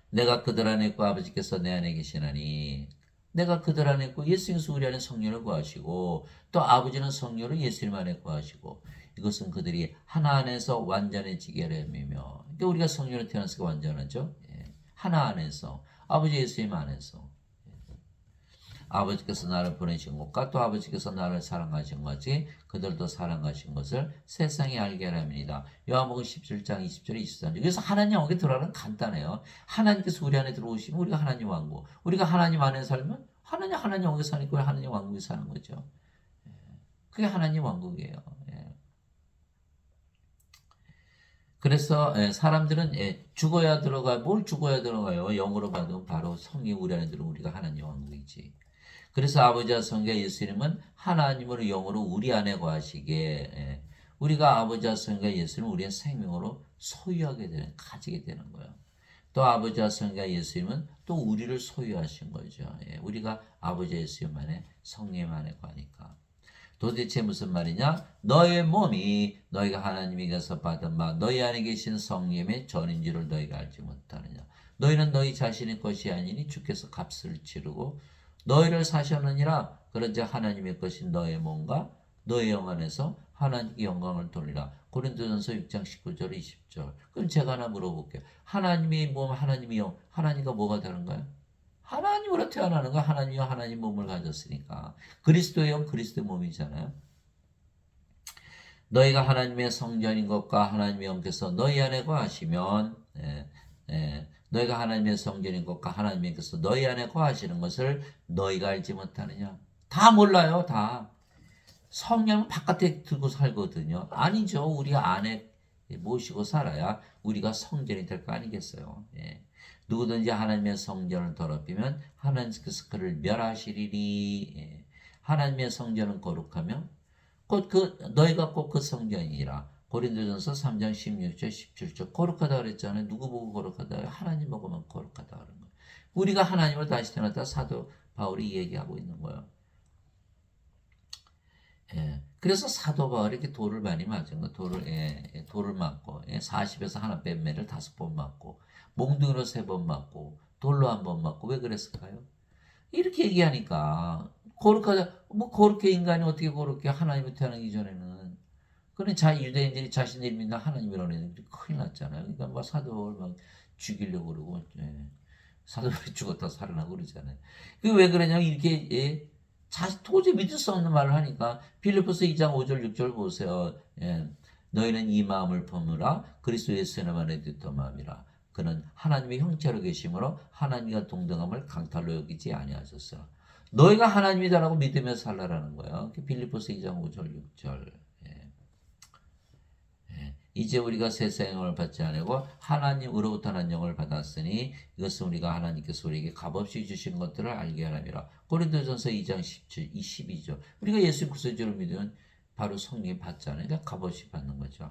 A: 내가 그들 안에 있고 아버지께서 내 안에 계시나니 내가 그들 안에 있고 예수님께서 우리 안에 성령을 구하시고 또 아버지는 성령을 예수님 안에 구하시고 이것은 그들이 하나 안에서 완전해지게 하려며 그러니까 우리가 성령으로 태어났으니까 완전하죠. 하나 안에서 아버지 예수님 안에서 아버지께서 나를 보내신 것과 또 아버지께서 나를 사랑하신 것이 그들도 사랑하신 것을 세상에 알게 하랍니다. 요한복음 17장 20절 23절. 그래서 하나님 왕국에 들어가는 간단해요. 하나님께서 우리 안에 들어오시면 우리가 하나님 왕국. 우리가 하나님 안에 살면 하나님 왕국에 사니까 하나님 왕국에 사는 거죠. 그게 하나님 왕국이에요. 그래서 사람들은 죽어야 들어가요. 뭘 죽어야 들어가요? 영으로 받으면 바로 성령 우리 안에 들어오면 우리가 하나님 왕국이지. 그래서 아버지와 성자 예수님은 하나님으로 영으로 우리 안에 거하시게 우리가 아버지와 성자 예수님은 우리의 생명으로 소유하게 되는 가지게 되는 거예요. 또 아버지와 성자 예수님은 또 우리를 소유하신 거죠. 우리가 아버지 예수님 안에 성령 안에 거하니까. 도대체 무슨 말이냐? 너의 몸이 너희가 하나님에게서 받은 바 너희 안에 계신 성령의 전인 줄을 너희가 알지 못하느냐? 너희는 너희 자신의 것이 아니니 주께서 값을 치르고 너희를 사셨느니라. 그런즉 하나님의 것인 너의 몸과 너의 영 안에서 하나님께 영광을 돌리라. 고린도전서 6장 19절 20절. 그럼 제가 하나 물어볼게요. 하나님의 몸, 하나님의 영, 하나님과 뭐가 다른가요? 하나님으로 태어나는 거 하나님과 하나님 몸을 가졌으니까 그리스도의 영 그리스도의 몸이잖아요. 너희가 하나님의 성전인 것과 하나님의 영께서 너희 안에 거하시면 너희가 하나님의 성전인 것과 하나님께서 너희 안에 거하시는 것을 너희가 알지 못하느냐. 다 몰라요. 다. 성령은 바깥에 들고 살거든요. 아니죠. 우리 안에 모시고 살아야 우리가 성전이 될 거 아니겠어요. 누구든지 하나님의 성전을 더럽히면 하나님께서 그를 멸하시리니 하나님의 성전은 거룩하며 곧 너희가 꼭 그 성전이라. 고린도전서 3장 16절 17절 거룩하다 그랬잖아요. 누구 보고 거룩하다? 하나님 보고만 거룩하다 그런 거예요. 우리가 하나님을 다시 태어났다 사도 바울이 얘기하고 있는 거예요. 그래서 사도 바울이 이렇게 돌을 많이 맞은 거, 돌을 맞고, 40에서 하나 뺀 매를 5번 맞고, 몽둥이로 3번 맞고, 돌로 1번 맞고, 왜 그랬을까요? 이렇게 얘기하니까, 거룩해 인간이 어떻게 거룩해? 하나님을 태어나기 전에는. 그런 유대인들이 자신들이 믿는 하나님이라고 했는데 큰일 났잖아요. 그러니까 막 사도 바울 막 죽이려고 그러고, 사도 바울이 죽었다 살아나고 그러잖아요. 그게 왜 그러냐면, 이렇게, 도저히 믿을 수 없는 말을 하니까 빌립보서 2장 5절 6절 보세요. 너희는 이 마음을 품으라. 그리스도 예수 안에 있던 마음이라. 그는 하나님의 형체로 계심으로 하나님과 동등함을 강탈로 여기지 아니하셨으나 너희가 하나님이다라고 믿으며 살라라는 거예요. 빌립보서 2장 5절 6절. 이제 우리가 세상의 영을 받지 않고 하나님으로부터 난 영을 받았으니 이것은 우리가 하나님께서 우리에게 값없이 주신 것들을 알게 하람이라. 고린도전서 2장 12절. 우리가 예수 그리스도를 믿으면 바로 성령이 받잖아요. 그러니까 값없이 받는 거죠.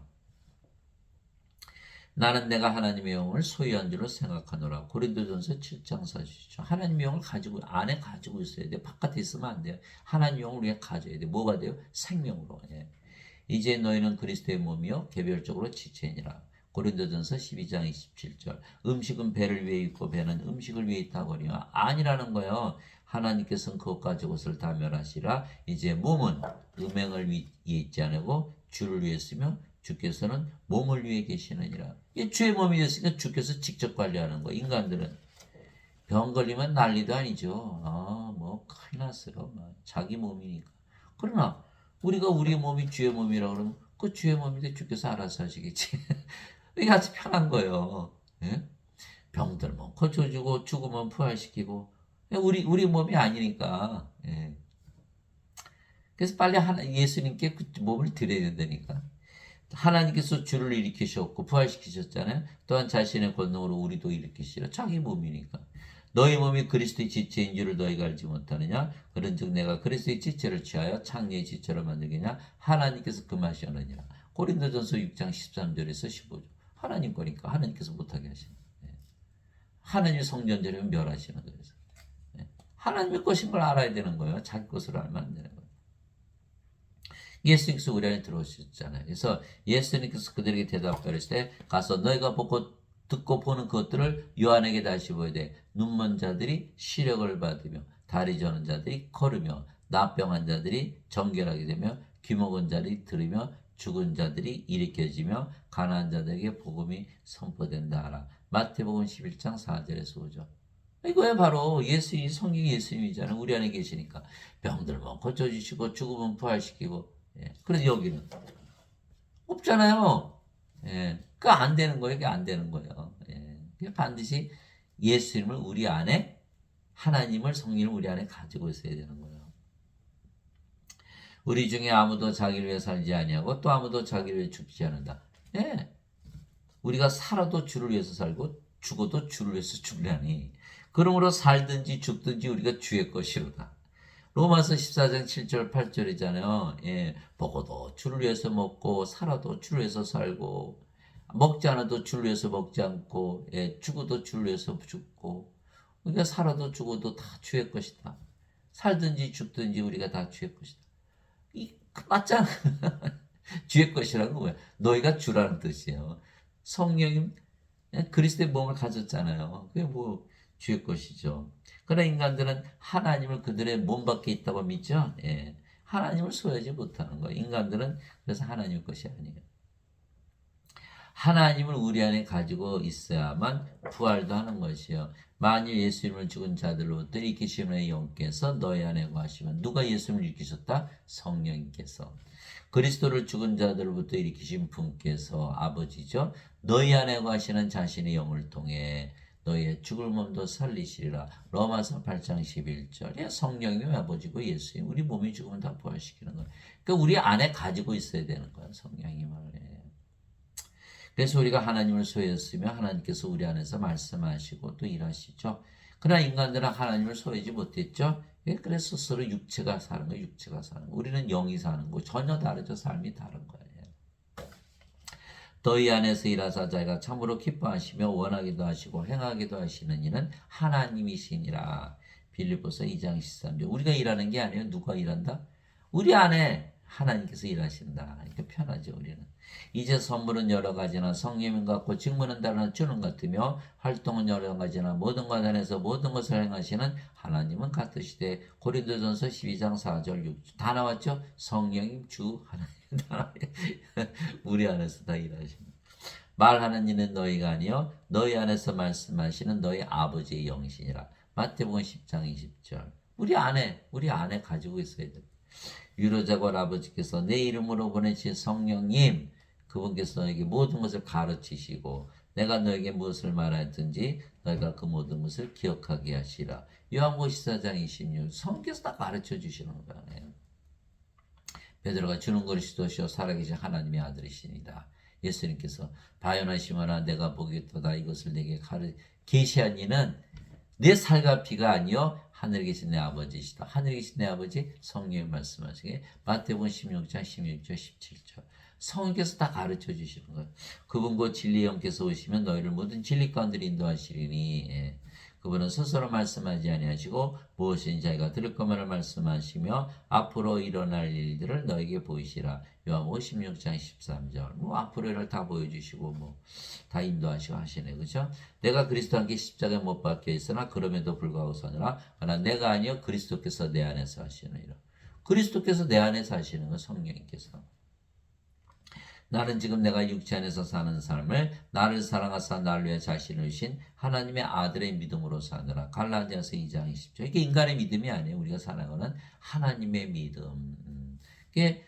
A: 나는 내가 하나님의 영을 소유한 줄로 생각하노라. 고린도전서 7장 40절. 하나님의 영을 가지고 안에 가지고 있어야 돼. 바깥에 있으면 안 돼요. 하나님의 영을 우리가 가져야 돼. 뭐가 돼요? 생명으로. 이제 너희는 그리스도의 몸이요 개별적으로 지체니라. 고린도전서 12장 27절. 음식은 배를 위해 있고 배는 음식을 위해 있다거니와 아니라는 거예요. 하나님께서는 그것 가지고 것을 다 멸하시라. 이제 몸은 음행을 위해 있지 않고 주를 위해 쓰며 주께서는 몸을 위해 계시느니라. 이게 주의 몸이 됐으니까 주께서 직접 관리하는 거예요. 인간들은 병 걸리면 난리도 아니죠. 뭐 큰일 났어요. 자기 몸이니까. 그러나 우리가 우리 몸이 주의 몸이라고 그러면 그 주의 몸인데 주께서 알아서 하시겠지. 이게 아주 편한 거예요. 예? 병들면 고쳐주고 죽으면 부활시키고 우리 몸이 아니니까. 예. 그래서 빨리 예수님께 그 몸을 드려야 된다니까. 하나님께서 주를 일으키셨고 부활시키셨잖아요. 또한 자신의 권능으로 우리도 일으키시라. 자기 몸이니까. 너희 몸이 그리스도의 지체인 줄을 너희가 알지 못하느냐? 그런즉 내가 그리스도의 지체를 취하여 창녀의 지체로 만들겠냐? 하나님께서 금하시느니라. 고린도전서 6장 13절에서 15절. 하나님 거니까 하나님께서 못하게 하시는 거예요. 하나님의 성전되려면 멸하시는 거예요. 하나님의 것인 걸 알아야 되는 거예요. 자기 것으로 알면 안 되는 거예요. 예수님께서 우리 안에 들어오셨잖아요. 그래서 예수님께서 그들에게 대답하실 때 가서 너희가 보고 듣고 보는 것들을 요한에게 다시 보여야 돼. 눈먼 자들이 시력을 받으며 다리 저는 자들이 걸으며 나병한 자들이 정결하게 되며 귀먹은 자들이 들으며 죽은 자들이 일으켜지며 가난한 자들에게 복음이 선포된다 하라. 마태복음 11장 4절에서 5절. 이거야 바로 예수님, 성경이 예수님이잖아요. 우리 안에 계시니까 병들면 고쳐주시고 죽으면 부활시키고. 그래서 여기는 없잖아요. 그거 안 되는 거예요. 그게 안 되는 거예요. 반드시 예수님을 우리 안에 하나님을 성령을 우리 안에 가지고 있어야 되는 거예요. 우리 중에 아무도 자기를 위해 살지 아니하고 또 아무도 자기를 위해 죽지 않는다. 우리가 살아도 주를 위해서 살고 죽어도 주를 위해서 죽으려니 그러므로 살든지 죽든지 우리가 주의 것이로다. 로마서 14장 7절 8절이잖아요. 먹어도 주를 위해서 먹고 살아도 주를 위해서 살고 먹지 않아도 주를 위해서 먹지 않고 죽어도 주를 위해서 죽고 우리가 살아도 죽어도 다 주의 것이다. 살든지 죽든지 우리가 다 주의 것이다. 맞잖아. 주의 것이라는 건 뭐야? 너희가 주라는 뜻이에요. 성령님 그리스도의 몸을 가졌잖아요. 그게 뭐 주의 것이죠. 그러나 인간들은 하나님을 그들의 몸 밖에 있다고 믿죠. 하나님을 소유하지 못하는 거예요. 인간들은 그래서 하나님 것이 아니에요. 하나님을 우리 안에 가지고 있어야만 부활도 하는 것이요. 만일 예수님을 죽은 자들로부터 일으키시는 영께서 너희 안에 거하시면 누가 예수님을 일으키셨다? 성령님께서. 그리스도를 죽은 자들로부터 일으키신 분께서 아버지죠. 너희 안에 거하시는 자신의 영을 통해 너희의 죽을 몸도 살리시리라. 로마서 8장 11절. 성령님이 아버지고 예수님. 우리 몸이 죽으면 다 부활시키는 거예요. 그러니까 우리 안에 가지고 있어야 되는 거예요. 성령님을. 그래서 우리가 하나님을 소유했으며 하나님께서 우리 안에서 말씀하시고 또 일하시죠. 그러나 인간들은 하나님을 소유하지 못했죠. 그래서 스스로 육체가 사는 거예요. 육체가 사는 거. 우리는 영이 사는 거. 전혀 다르죠. 삶이 다른 거예요. 너희 안에서 일하사 자기가 참으로 기뻐하시며 원하기도 하시고 행하기도 하시는 이는 하나님이시니라. 빌립보서 2장 13절. 우리가 일하는 게 아니에요. 누가 일한다? 우리 안에 하나님께서 일하신다. 이렇게 편하죠. 우리는. 이제 선물은 여러 가지나 성령님 같고 직무는 다른 주는 같으며 활동은 여러 가지나 모든 것 안에서 모든 것을 행하시는 하나님은 같으시되 고린도전서 12장 4절 6절 다 나왔죠? 성령님 주 하나님 우리 안에서 다 일하십니다. 말하는 이는 너희가 아니요 너희 안에서 말씀하시는 너희 아버지의 영이시니라. 마태복음 10장 20절. 우리 안에 가지고 있어야 돼. 유로자고 아버지께서 내 이름으로 보내신 성령님 그분께서 너에게 모든 것을 가르치시고 내가 너에게 무엇을 말하든지 너희가 그 모든 것을 기억하게 하시라. 요한복음 14장 26. 성경께서 다 가르쳐 주시는 거예요. 베드로가 주는 것이 도시요 살아계신 하나님의 아들이시니다. 예수님께서 바요나시마나 내가 보겠도다 이것을 내게 계시한 이는 내 살과 피가 아니요 하늘에 계신 내 아버지시다. 하늘에 계신 내 아버지 성령이 말씀하시게 마태복음 16장 16절 17절 성령께서 다 가르쳐 주시는 거예요. 그분 곧 진리의 영께서 오시면 너희를 모든 진리 가운데 인도하시리니 예. 그분은 스스로 말씀하지 아니하시고 무엇인지 자기가 들을 것만을 말씀하시며 앞으로 일어날 일들을 너에게 보이시라. 요한복음 16장 13절. 뭐 앞으로 일을 다 보여주시고 뭐 다 인도하시고 하시네. 그죠? 내가 그리스도와 함께 십자가에 못 박혀 있으나 그럼에도 불구하고 서느라 그러나 내가 아니요 그리스도께서 내 안에서 하시느니라. 그리스도께서 내 안에서 하시는 건 성령님께서. 나는 지금 내가 육체 안에서 사는 삶을 나를 사랑하사 나를 위해 자신을 주신 하나님의 아들의 믿음으로 사느라. 갈라디아서 2장 20절. 이게 인간의 믿음이 아니에요. 우리가 살아가는 하나님의 믿음. 이게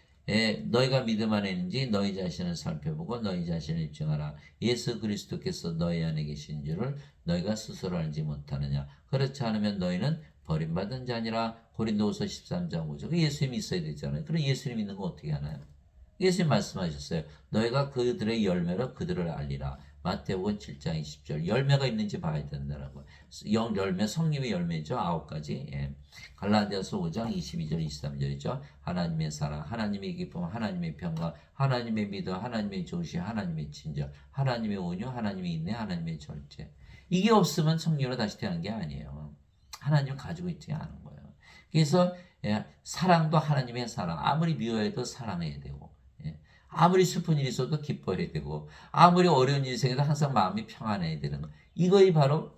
A: 너희가 믿음 안에 있는지 너희 자신을 살펴보고 너희 자신을 입증하라. 예수 그리스도께서 너희 안에 계신 줄을 너희가 스스로 알지 못하느냐. 그렇지 않으면 너희는 버림받은 자니라. 고린도후서 13장 5절. 예수님이 있어야 되잖아요. 그럼 예수님 있는 거 어떻게 하나요? 예수님 말씀하셨어요. 너희가 그들의 열매로 그들을 알리라. 마태복음 7장 20절. 열매가 있는지 봐야 된다라고. 열매, 성령의 열매죠. 9가지. 예. 갈라디아서 5장 22절 23절이죠. 하나님의 사랑, 하나님의 기쁨, 하나님의 평강, 하나님의 믿음, 하나님의 조시, 하나님의 친절, 하나님의 온유, 하나님의 인내, 하나님의 절제. 이게 없으면 성령으로 다시 태어난 게 아니에요. 하나님을 가지고 있지 않은 거예요. 그래서 사랑도 하나님의 사랑. 아무리 미워해도 사랑해야 되고 아무리 슬픈 일이 있어도 기뻐해야 되고 아무리 어려운 일이 생겨도 항상 마음이 평안해야 되는 거. 이거이 바로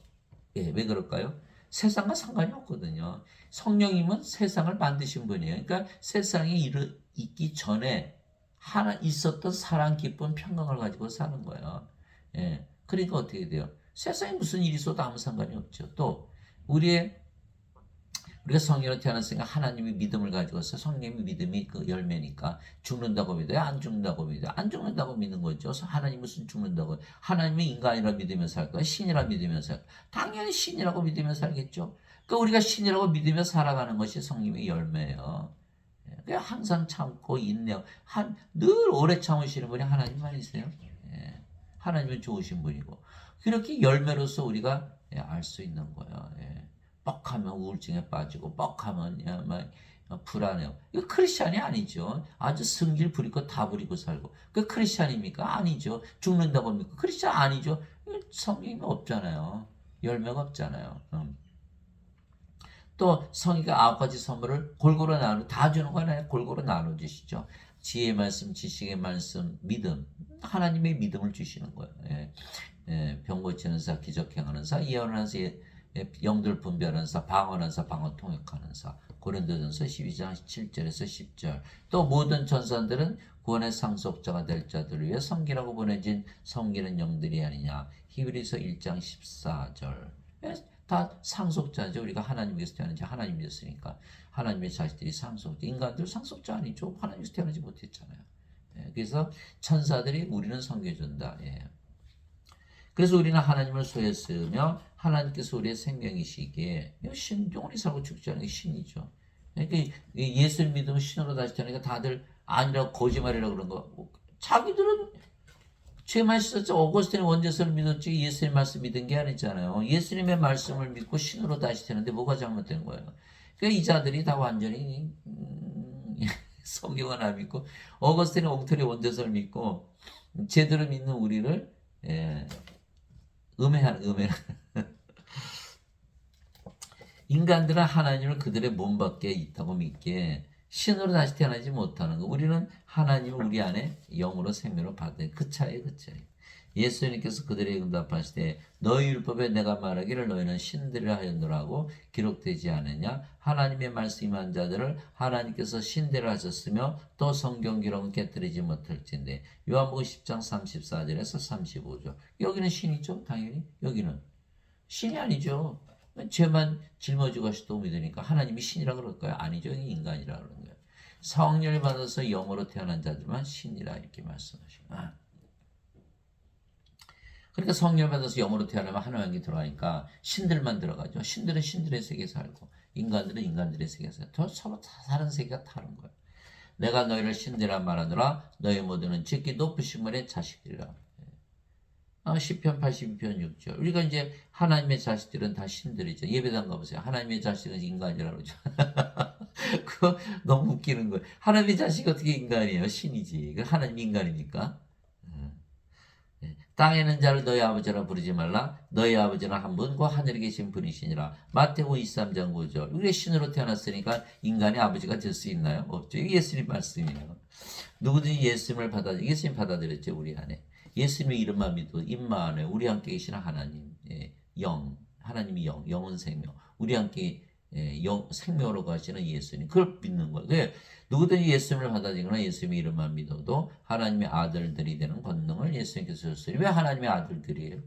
A: 왜 그럴까요? 세상과 상관이 없거든요. 성령님은 세상을 만드신 분이에요. 그러니까 세상이 있기 전에 하나 있었던 사랑, 기쁨, 평강을 가지고 사는 거예요. 예. 그러니까 어떻게 돼요? 세상에 무슨 일이 있어도 아무 상관이 없죠. 또 우리가 성령으로 태어났으니까 하나님의 믿음을 가지고 있어. 성령의 믿음이 그 열매니까 죽는다고 믿어요? 안 죽는다고 믿어요? 안 죽는다고 믿는 거죠. 하나님 무슨 죽는다고. 하나님이 인간이라 믿으며 살까요? 신이라 믿으며 살까요? 당연히 신이라고 믿으며 살겠죠. 그러니까 우리가 신이라고 믿으며 살아가는 것이 성령의 열매예요. 그러니까 항상 참고 인내하고 늘 오래 참으시는 분이 하나님만이세요. 하나님은 좋으신 분이고 그렇게 열매로서 우리가 알 수 있는 거예요. 뻑하면 우울증에 빠지고 뻑하면 막 불안해요. 이거 크리스찬이 아니죠. 아주 승질 부리고 다 부리고 살고. 그 크리스찬입니까? 아니죠. 죽는다고 합니까? 크리스찬 아니죠. 성경이 없잖아요. 열매가 없잖아요. 또 성의가 9가지 선물을 골고루 다 주는 거 아니에요. 골고루 나눠주시죠. 지혜의 말씀, 지식의 말씀, 믿음. 하나님의 믿음을 주시는 거예요. 병 고치는 사, 기적 행하는 사, 예언하는 사, 영들 분별하는 사, 방언하는 사, 방언 통역하는 사. 고린도전서 12장 7절에서 10절. 또 모든 전사들은 구원의 상속자가 될 자들을 위해 섬기라고 보내진 섬기는 영들이 아니냐. 히브리서 1장 14절. 다 상속자죠. 우리가 하나님께서 태어난지 하나님이었으니까 하나님의 자식들이 상속자. 인간들 상속자 아니죠. 하나님께서 태어나지 못했잖아요. 그래서 천사들이 우리는 섬겨준다. 그래서 우리는 하나님을 소했으며 하나님께서 우리의 생명이시기에 영원히 살고 죽지 않은 게 신이죠. 그러니까 예수를 믿으면 신으로 다시 태어나니까 다들 아니라고 거짓말이라고 그런 거. 자기들은 죄만 씻었죠. 오거스틴의 원죄서를 믿었지 예수님의 말씀 믿은 게 아니잖아요. 예수님의 말씀을 믿고 신으로 다시 태어났는데 뭐가 잘못된 거예요. 그러니까 이 자들이 다 완전히 성경을 안 믿고 오거스틴의 엉터리 원죄서를 믿고 제대로 믿는 우리를 음해하는 인간들은 하나님을 그들의 몸 밖에 있다고 믿기에 신으로 다시 태어나지 못하는 거. 우리는 하나님을 우리 안에 영으로 생명으로 받는 그 차이. 예수님께서 그들에게 응답하시되 너희 율법에 내가 말하기를 너희는 신들이라 하였노라고 기록되지 않느냐. 하나님의 말씀 임한 자들을 하나님께서 신들이라 하셨으며 또 성경 기록은 깨뜨리지 못할진데. 요한복음 10장 34절에서 35절. 여기는 신이죠. 당연히 여기는 신이 아니죠. 죄만 짊어지고 하시다고 믿으니까 하나님이 신이라 그럴까요? 아니죠. 인간이라 그러는 거예요. 성령을 받아서 영으로 태어난 자들만 신이라 이렇게 말씀하시고. 그러니까 성령을 받아서 영으로 태어나면 하나님이 들어가니까 신들만 들어가죠. 신들은 신들의 세계에 살고 인간들은 인간들의 세계에 살고 서로 다른 세계가 다른 거예요. 내가 너희를 신들이라 말하노라 너희 모두는 지극히 높으신 분의 자식들이라. 시편 82편 6절. 우리가 이제 하나님의 자식들은 다 신들이죠. 예배당 가보세요. 하나님의 자식은 인간이라고 그러죠. 그거 너무 웃기는 거예요. 하나님의 자식이 어떻게 인간이에요? 신이지. 하나님 인간이니까. 땅에 있는 자를 너희 아버지라 부르지 말라. 너희 아버지는 한 분, 그 하늘에 계신 분이시니라. 마태복음 23장 9절. 우리 신으로 태어났으니까 인간이 아버지가 될 수 있나요? 없죠. 이게 예수님 말씀이에요. 누구든지 예수님 받아들였죠, 우리 안에. 예수님의 이름만 믿어 입만 안에 우리 함께 계시는 하나님, 하나님이 영은 생명, 우리 함께 생명으로 가시는 예수님, 그걸 믿는 거예요. 누구든지 예수님을 받아들이거나 예수님의 이름만 믿어도 하나님의 아들들이 되는 권능을 예수님께서 줬으니. 왜 하나님의 아들들이에요?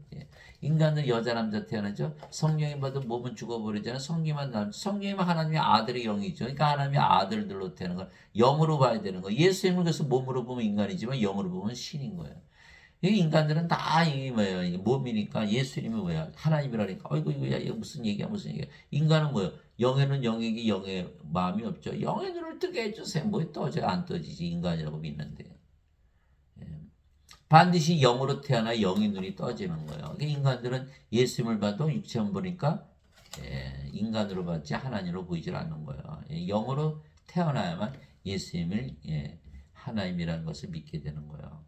A: 인간은 여자 남자 태어나죠. 성령이 받아 몸은 죽어버리잖아요. 성령이만 하나님의 아들의 영이죠. 그러니까 하나님의 아들들로 되는 걸 영으로 봐야 되는 거예요. 예수님을 그래서 몸으로 보면 인간이지만 영으로 보면 신인 거예요. 이 인간들은 다 이게 뭐예요? 이게 몸이니까 예수님이 뭐야? 하나님이라니까. 어이구 이거 무슨 얘기야? 인간은 뭐예요? 영에는 영에게 영의 마음이 없죠. 영의 눈을 뜨게 해주세요. 뭐 떠져 안 떠지지 인간이라고 믿는데. 반드시 영으로 태어나 영의 눈이 떠지는 거예요. 인간들은 예수님을 봐도 육체만 보니까 인간으로 봤지 하나님으로 보이질 않는 거예요. 영으로 태어나야만 예수님을 하나님이라는 것을 믿게 되는 거예요.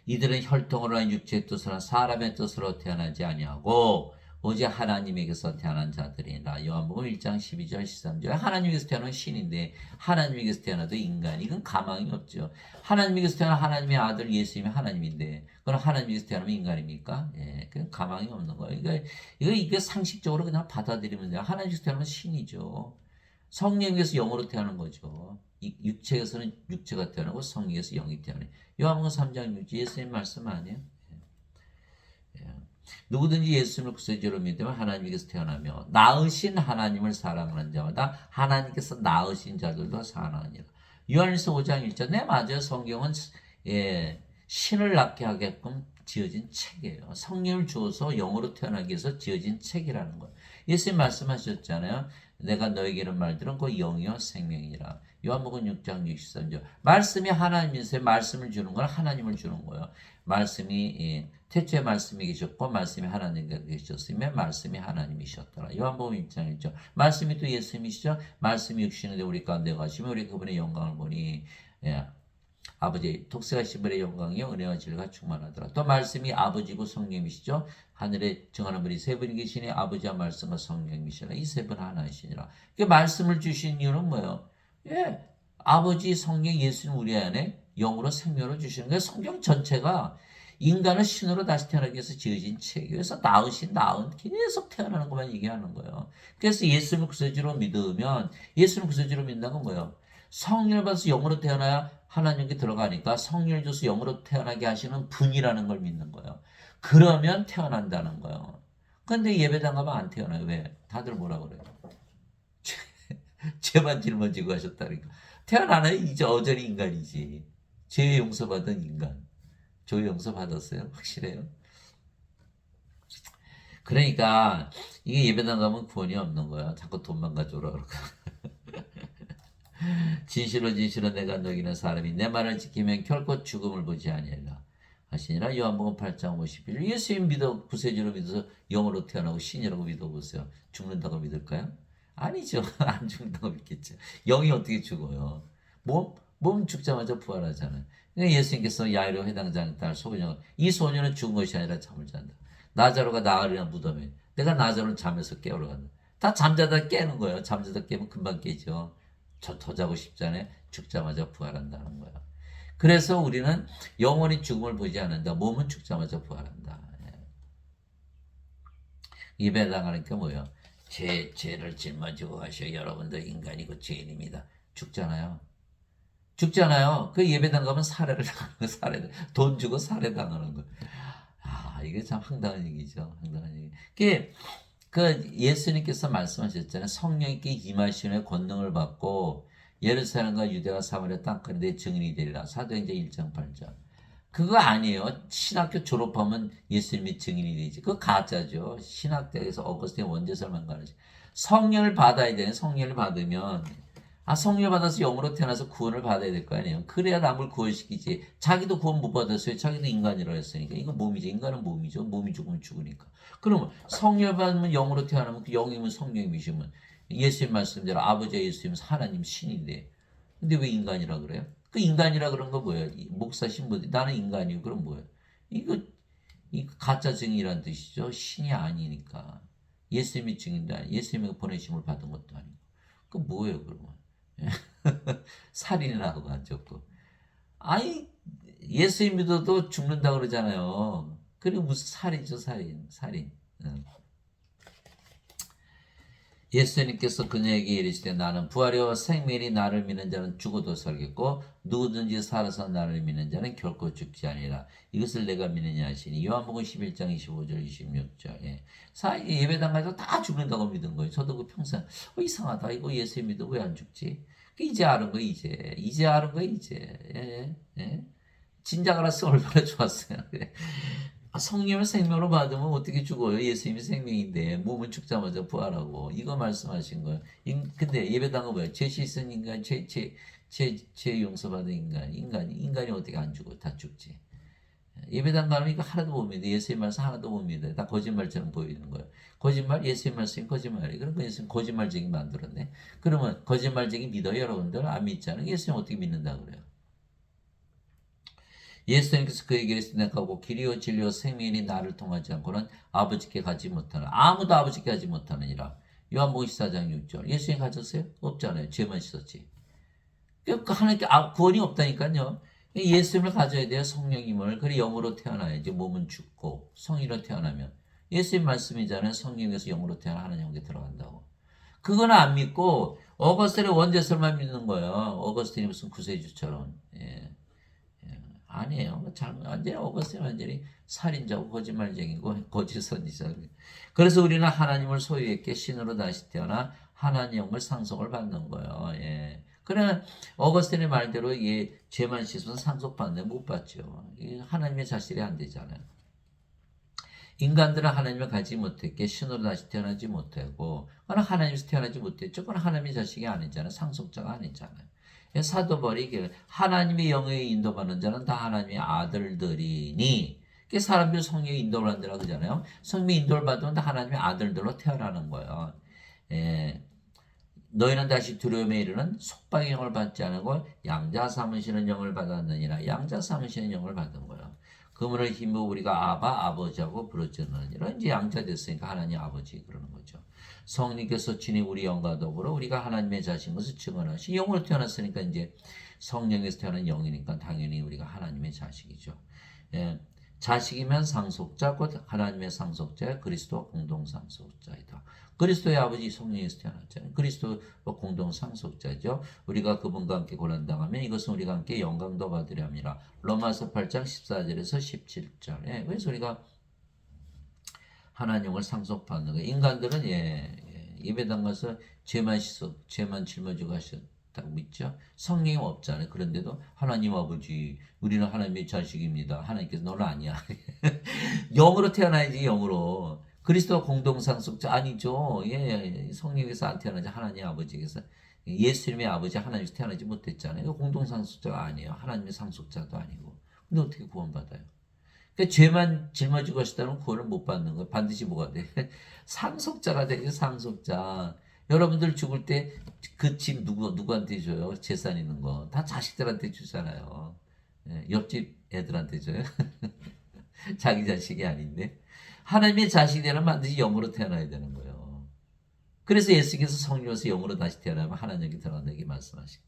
A: 이들은 혈통으로 한 육체의 뜻으로 사람의 뜻으로 태어나지 아니하고 오직 하나님에게서 태어난 자들이라. 요한복음 1장 12절 13절. 하나님에게서 태어난 신인데 하나님에게서 태어나도 인간이 이건 가망이 없죠. 하나님에게서 태어난 하나님의 아들 예수님이 하나님인데 그럼 하나님에게서 태어나면 인간입니까? 그건 가망이 없는 거예요. 이게 상식적으로 그냥 받아들이면 돼요. 하나님에게서 태어나면 신이죠. 성령에게서 영으로 태어난 거죠. 육체에서는 육체가 태어나고 성령에서 영이 태어나요. 요한복음 3장 6절 예수님 말씀 아니에요? 누구든지 예수님을 구세주로 믿으면 하나님께서 태어나며 낳으신 하나님을 사랑하는 자마다 하나님께서 낳으신 자들도 사랑하니라. 요한일서 5장 1절. 네, 맞아요. 성경은 신을 낳게 하게끔 지어진 책이에요. 성령을 주어서 영으로 태어나기 위해서 지어진 책이라는 거예요. 예수님 말씀하셨잖아요. 내가 너에게는 말들은 그 영이요 생명이라. 요한복음 6장 63절. 말씀이 하나님이세요. 말씀을 주는 건 하나님을 주는 거예요. 말씀이 태초에 말씀이 계셨고 말씀이 하나님께 계셨으며 말씀이 하나님이셨더라. 요한복음 1장 1절. 말씀이 또 예수님이시죠. 말씀이 육신이 되어 우리 가운데 가시며 우리 그분의 영광을 보니 아버지 독생아 신분의 영광이요 은혜와 진리가 충만하더라. 또 말씀이 아버지고 성령이시죠. 하늘에 정하는 분이 세 분이 계시니 아버지와 말씀과 성령이시라. 이 세 분 하나이시니라. 그 말씀을 주신 이유는 뭐예요? 아버지 성령 예수님 우리 안에 영으로 생명을 주시는 거예요. 성경 전체가 인간을 신으로 다시 태어나기 위해서 지어진 책이에요. 그래서 낳은 계속 태어나는 것만 얘기하는 거예요. 그래서 예수님을 구세주로 믿으면 예수님을 구세주로 믿는다는 건 뭐예요? 성령을 받아서 영으로 태어나야 하나님께 들어가니까 성령을 줘서 영으로 태어나게 하시는 분이라는 걸 믿는 거예요. 그러면 태어난다는 거예요. 근데 예배당 가면 안 태어나요. 왜? 다들 뭐라 그래요? 죄만 짊어지고 가셨다니까. 태어나나요? 이제 어전히 인간이지. 죄 용서받은 인간. 죄 용서 받았어요? 확실해요? 그러니까 이게 예배당 가면 구원이 없는 거야. 자꾸 돈만 가져오라 그러고. 진실로 내가 너희는 사람이 내 말을 지키면 결코 죽음을 보지 아니하리라 하시니라. 요한복음 8장 51절. 예수님 믿어 구세주로 믿어서 영으로 태어나고 신이라고 믿어보세요. 죽는다고 믿을까요? 아니죠. 안 죽는다고 믿겠죠. 영이 어떻게 죽어요? 몸 죽자마자 부활하잖아요. 그러니까 예수님께서 야이로 회당장 딸 소녀, 이 소녀는 죽은 것이 아니라 잠을 잔다. 나자로가 나으리나 무덤에 내가 나자로는 잠에서 깨우러 간다. 다 잠자다 깨는 거예요. 잠자다 깨면 금방 깨죠. 더 자고 싶잖아요. 죽자마자 부활한다는 거예요. 그래서 우리는 영원히 죽음을 보지 않는다. 몸은 죽자마자 부활한다. 예배당하는 게 뭐예요? 죄를 짊어지고 가셔. 여러분도 인간이고 죄인입니다. 죽잖아요. 그 예배당 가면 살해를 당하는 거, 돈 주고 살해당하는 거. 이게 참 황당한 얘기죠. 황당한 얘기. 그 예수님께서 말씀하셨잖아요. 성령께 임하시는 권능을 받고 예루살렘과 유대와 사마리아 땅까지 내 증인이 되리라. 사도행전 1장 8절. 그거 아니에요. 신학교 졸업하면 예수님이 증인이 되지. 그거 가짜죠. 신학대에서 어거스틴 원죄설만 가르치. 성령을 받아야 되는 성령을 받으면 성령을 받아서 영으로 태어나서 구원을 받아야 될 거 아니에요. 그래야 남을 구원시키지. 자기도 구원 못 받았어요. 자기도 인간이라고 했으니까. 이거 몸이죠. 인간은 몸이죠. 몸이 죽으면 죽으니까. 그러면 성령을 받으면 영으로 태어나면 그 영이면 성령이시면 예수님 말씀대로 아버지 예수님 하나님 신인데 근데 왜 인간이라 그래요? 그 인간이라 그런 거 뭐예요? 목사 신부들 나는 인간이고 그럼 뭐예요? 이거 가짜 증인이란 뜻이죠. 신이 아니니까 예수님이 증인도 아니고 예수님이 보내심을 받은 것도 아니고 그 뭐예요 그러면? 살인이라고 하죠. 아니 예수님 믿어도 죽는다 그러잖아요. 그리고 무슨 살이죠 살인. 응. 예수님께서 그녀에게 이르시되 나는 부활이와 생명이 나를 믿는 자는 죽어도 살겠고 누구든지 살아서 나를 믿는 자는 결코 죽지 아니라 이것을 내가 믿느냐 하시니 요한복음 11장 25절 26절 예배당 가서 다 죽는다고 믿은 거예요. 저도 그 평생 이상하다 이거 예수 믿어 왜 안 죽지? 이제 아는 거 이제 아는 거 이제 진작 알았으면 얼마나 좋았어요. 성령을 생명으로 받으면 어떻게 죽어요? 예수님이 생명인데 몸은 죽자마자 부활하고 이거 말씀하신 거예요. 근데 예배당은 뭐예요? 죄 씻은 인간, 죄 용서받은 인간이 어떻게 안 죽어? 다 죽지. 예배당 가면 이거 하나도 못 믿어. 예수님 말씀 하나도 못 믿어. 다 거짓말처럼 보이는 거예요. 거짓말? 예수님 말씀이 거짓말이에요. 그럼 그 예수님 거짓말쟁이 만들었네. 그러면 거짓말쟁이 믿어요? 여러분들 안 믿잖아요. 예수님 어떻게 믿는다 그래요? 예수님께서 그에게 이르시되 내가 곧 길이요 진리요 생명이니 나를 통하지 않고는 아버지께 가지 못하는 아무도 아버지께 가지 못하느니라. 요한복음 14장 6절. 예수님 가졌어요? 없잖아요. 죄만 씻었지. 그러니까 하나님께 구원이 없다니까요. 예수님을 가져야 돼요. 성령님을. 그래 영으로 태어나야지. 몸은 죽고 성인으로 태어나면 예수님 말씀이잖아요. 성령에서 영으로 태어나 하나님 영에 들어간다고. 그거는 안 믿고 어거스틴의 원죄설만 믿는 거예요. 어거스틴이 무슨 구세주처럼. 아니에요. 완전히 어거스틴 완전히 살인자고 거짓말쟁이고 거짓 선지자. 그래서 우리는 하나님을 소유했기에 신으로 다시 태어나 하나님 영을 상속을 받는 거예요. 그러나 어거스틴의 말대로 죄만 씻으면 상속받는데 못 받죠. 하나님의 자식이 안 되잖아요. 인간들은 하나님을 가지 못했기에 신으로 다시 태어나지 못하고 그건 하나님에서 태어나지 못했죠. 그건 하나님의 자식이 아니잖아요. 상속자가 아니잖아요. 사도 바울이 하나님의 영에 인도받는 자는 다 하나님의 아들들이니 사람들이 성령의 인도를 받는다고 그러잖아요. 성령의 인도를 받으면 다 하나님의 아들들로 태어나는 거예요. 너희는 다시 두려움에 이르는 속박의 영을 받지 않고 양자 삼으시는 영을 받았느니라. 양자 삼으시는 영을 받은 거예요. 그물을 힘으로 우리가 아버지하고 부르짖느니라. 이제 양자 됐으니까 하나님 아버지 그러는 거죠. 성령께서 친히 우리 영과 더불어 우리가 하나님의 자식인 것을 증언하시. 영으로 태어났으니까 이제 성령에서 태어난 영이니까 당연히 우리가 하나님의 자식이죠. 자식이면 상속자, 곧 하나님의 상속자, 그리스도 공동 상속자이다. 그리스도의 아버지 성령에서 태어났잖아요. 그리스도 공동 상속자죠. 우리가 그분과 함께 고난당하면 이것은 우리가 함께 영광도 받으려 함이라. 로마서 8장 14절에서 17절. 그래서 우리가 하나님을 상속받는 거예요. 인간들은 예배당 가서 죄만 짊어지고 하셨다고 믿죠. 성령이 없잖아요. 그런데도 하나님 아버지 우리는 하나님의 자식입니다. 하나님께서 너는 아니야. 영으로 태어나야지 영으로. 그리스도 공동상속자 아니죠. 성령에서 안 태어나지 하나님 아버지께서 예수님의 아버지 하나님에서 태어나지 못했잖아요. 공동상속자가 아니에요. 하나님의 상속자도 아니고. 근데 어떻게 구원받아요? 그러니까 죄만 짊어지고 하시다면 구원을 못 받는 거예요. 반드시 뭐가 돼? 상속자가 되죠. 상속자. 여러분들 죽을 때 그 집 누구한테 줘요? 재산 있는 거. 다 자식들한테 주잖아요. 옆집 애들한테 줘요. 자기 자식이 아닌데. 하나님의 자식이 되려면 반드시 영으로 태어나야 되는 거예요. 그래서 예수께서 성령에서 영으로 다시 태어나면 하나님이 들어간다 이렇게 말씀하시고.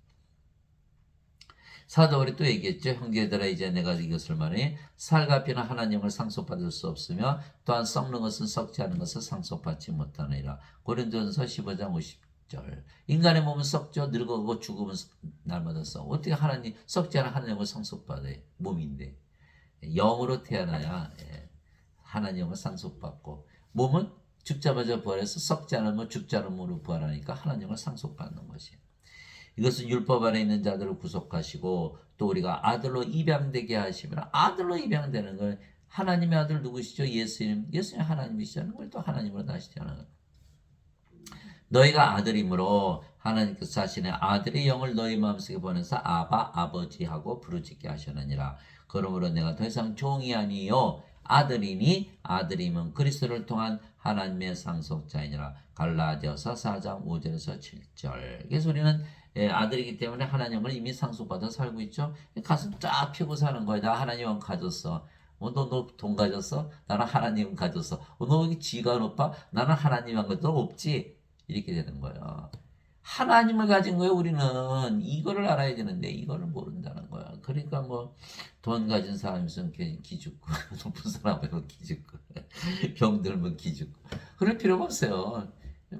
A: 사도 바울이 또 얘기했죠. 형제들아 이제 내가 이것을 말해 살과 피는 하나님을 상속받을 수 없으며 또한 썩는 것은 썩지 않은 것을 상속받지 못하느니라. 고린도전서 15장 50절. 인간의 몸은 썩죠. 늙어가고 죽으면 날마다 썩. 어떻게 하나님 썩지 않은 하나님을 상속받아요. 몸인데. 영으로 태어나야 하나님을 상속받고 몸은 죽자마자 부활해서 썩지 않으면 죽지 않은 몸으로 부활하니까 하나님을 상속받는 것이에요. 이것은 율법 안에 있는 자들을 구속하시고 또 우리가 아들로 입양되게 하시면 아들로 입양되는 걸 하나님의 아들 누구시죠? 예수님. 예수님 하나님이시잖아요. 우리 또 하나님으로 다시 태어나는 너희가 아들이므로 하나님께서 자신의 아들의 영을 너희 마음속에 보내서 아바 아버지하고 부르짖게 하셨느니라. 그러므로 내가 더 이상 종이 아니요 아들이니 아들이면 그리스도를 통한 하나님의 상속자이니라. 갈라디아서 4장 5절에서 7절. 그래서 우리는 아들이기 때문에 하나님을 이미 상속받아 살고 있죠. 가슴 쫙 펴고 사는 거야. 나 하나님은 가졌어. 너 돈 가졌어? 나는 하나님은 가졌어. 너 여기 지가 높아? 나는 하나님한 것도 없지. 이렇게 되는 거예요. 하나님을 가진 거예요. 우리는 이거를 알아야 되는데 이거를 모른다는 거야. 그러니까 뭐 돈 가진 사람이 있으면 기죽고 높은 사람은 기죽고 병들면 기죽고 그럴 필요가 없어요.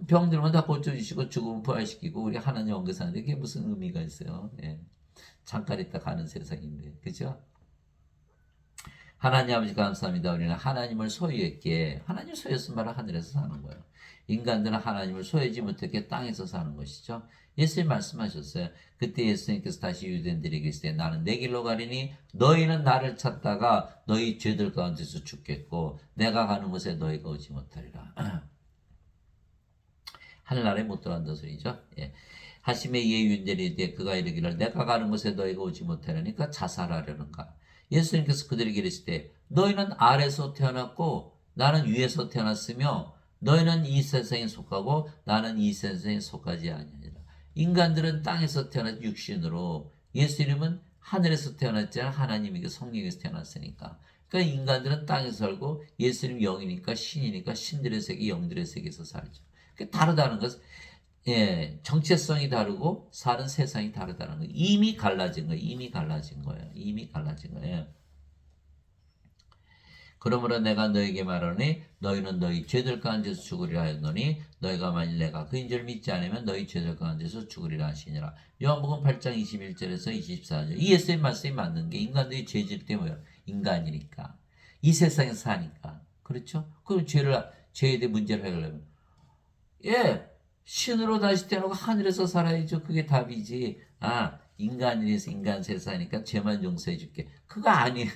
A: 병들면 다 고쳐주시고 죽으면 부활시키고 우리 하나님 엉겨 사는데 그게 무슨 의미가 있어요. 예. 잠깐 있다 가는 세상인데 그죠? 하나님 아버지 감사합니다. 우리는 하나님을 소유했기에 하나님 소유했은 말은 하늘에서 사는 거예요. 인간들은 하나님을 소유하지 못했기에 땅에서 사는 것이죠. 예수님 말씀하셨어요. 그때 예수님께서 다시 유대인들에게 이르시되 나는 내 길로 가리니 너희는 나를 찾다가 너희 죄들 가운데서 죽겠고 내가 가는 곳에 너희가 오지 못하리라. 하늘나라에 못 들어간다 소리죠. 예. 하심의 예윤들이 되 그가 이르기를 내가 가는 곳에 너희가 오지 못하려니까 자살하려는가. 예수님께서 그들에게 이르시되 너희는 아래서 태어났고 나는 위에서 태어났으며 너희는 이 세상에 속하고 나는 이 세상에 속하지 아니하니라. 인간들은 땅에서 태어난 육신으로 예수님은 하늘에서 태어났잖아. 하나님에게 성령에서 태어났으니까. 그러니까 인간들은 땅에서 살고 예수님 영이니까 신이니까 신들의 세계 영들의 세계에서 살죠. 다르다는 것은 예, 정체성이 다르고 사는 세상이 다르다는 거예요. 이미 갈라진 거예요. 이미 갈라진 거예요. 이미 갈라진 거예요. 그러므로 내가 너에게 말하노니 너희는 너희 죄들 가운데서 죽으리라 하였노니 너희가 만일 내가 그인 줄 믿지 않으면 너희 죄들 가운데서 죽으리라 하시니라. 요한복음 8장 21절에서 24절. 이 예수의 말씀이 맞는 게 인간들이 죄질 때 뭐예요? 인간이니까. 이 세상에서 사니까. 그렇죠? 그럼 죄에 대해 문제를 해결하면 예, 신으로 다시 태어나고 하늘에서 살아야죠. 그게 답이지. 아, 인간이라서 인간 세상이니까 죄만 용서해 줄게. 그거 아니에요.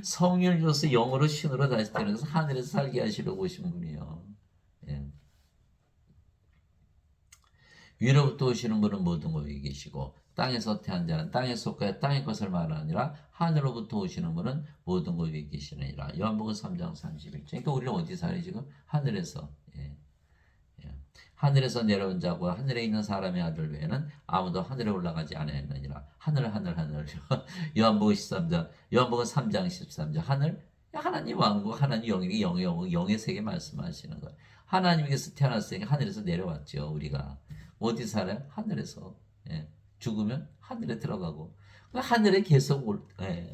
A: 성령을 줘서 영으로 신으로 다시 태어나서 하늘에서 살게 하시려고 오신 분이에요. 예. 위로부터 오시는 분은 모든 곳에 계시고 땅에서 태어난 자는 땅에 속하여 땅의 것을 말하니라 하늘로부터 오시는 분은 모든 곳에 계시느니라. 요한복음 3장 31절. 그러니까 우리는 어디 살아요 지금? 하늘에서. 예. 하늘에서 내려온 자고 하늘에 있는 사람의 아들 외에는 아무도 하늘에 올라가지 않았느니라. 하늘. 요한복음 13장, 요한복음 3장 13절. 하늘, 하나님 왕국, 하나님 영이 영의 세계 말씀하시는 거예요. 하나님께서 태어났으니까 하늘에서 내려왔죠. 우리가 어디 살아요? 하늘에서. 예. 죽으면 하늘에 들어가고 하늘에 계속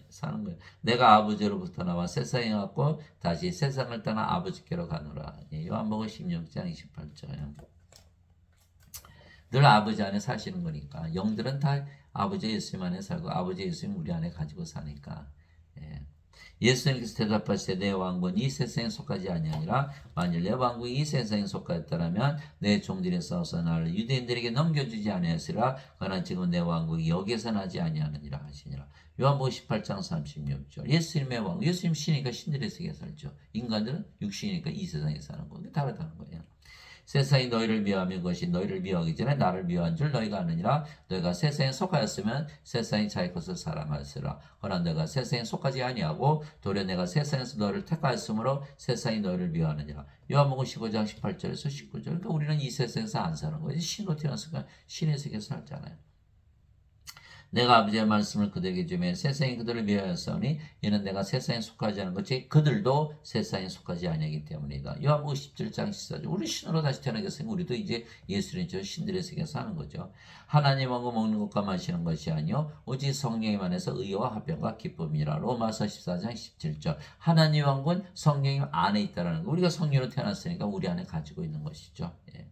A: 사는 거예요. 내가 아버지로부터 나와 세상에 왔고 다시 세상을 떠나 아버지께로 가노라. 예. 요한복음 16장 28절. 늘 아버지 안에 사시는 거니까. 영들은 다 아버지 예수님 안에 살고 아버지 예수님 우리 안에 가지고 사니까. 예. 예수님께서 대답하시되 내 왕국은 이 세상에 속하지 아니하니라. 만일 내 왕국이 이 세상에 속하였더라면 내 종들이 싸워서 나를 유대인들에게 넘겨주지 아니하였으리라. 그러나 지금 내 왕국이 여기에서 나지 아니하느니라 하시니라. 요한복음 18장 36절. 예수님의 왕국, 예수님 신이니까 신들의 세계에 살죠. 인간들은 육신이니까 이 세상에 사는 거예요. 다르다는 거예요. 세상이 너희를 미워하면 그것이 너희를 미워하기 전에 나를 미워한 줄 너희가 아느니라. 너희가 세상에 속하였으면 세상이 자기 것을 사랑하였으라. 그러나 너희가 세상에 속하지 아니하고 도리어 내가 세상에서 너희를 택하였으므로 세상이 너희를 미워하느니라. 요한복음 15장 18절에서 19절. 그러니까 우리는 이 세상에서 안 사는 거예요. 신으로 태어났으니까 신의 세계에서 살잖아요. 내가 아버지의 말씀을 그들에게 주며 세상이 그들을 미워하였으니 이는 내가 세상에 속하지 않은 것이 그들도 세상에 속하지 아니하기 때문이다. 요한복음 17장 14절. 우리 신으로 다시 태어나겠으니 우리도 이제 예수님처럼 신들의 세계에 사는 거죠. 하나님하고 먹는 것과 마시는 것이 아니요 오직 성령에 안에서 의와 화평과 기쁨이라. 로마서 14장 17절. 하나님 왕국은 성령 안에 있다라는 거. 우리가 성령으로 태어났으니까 우리 안에 가지고 있는 것이죠. 예.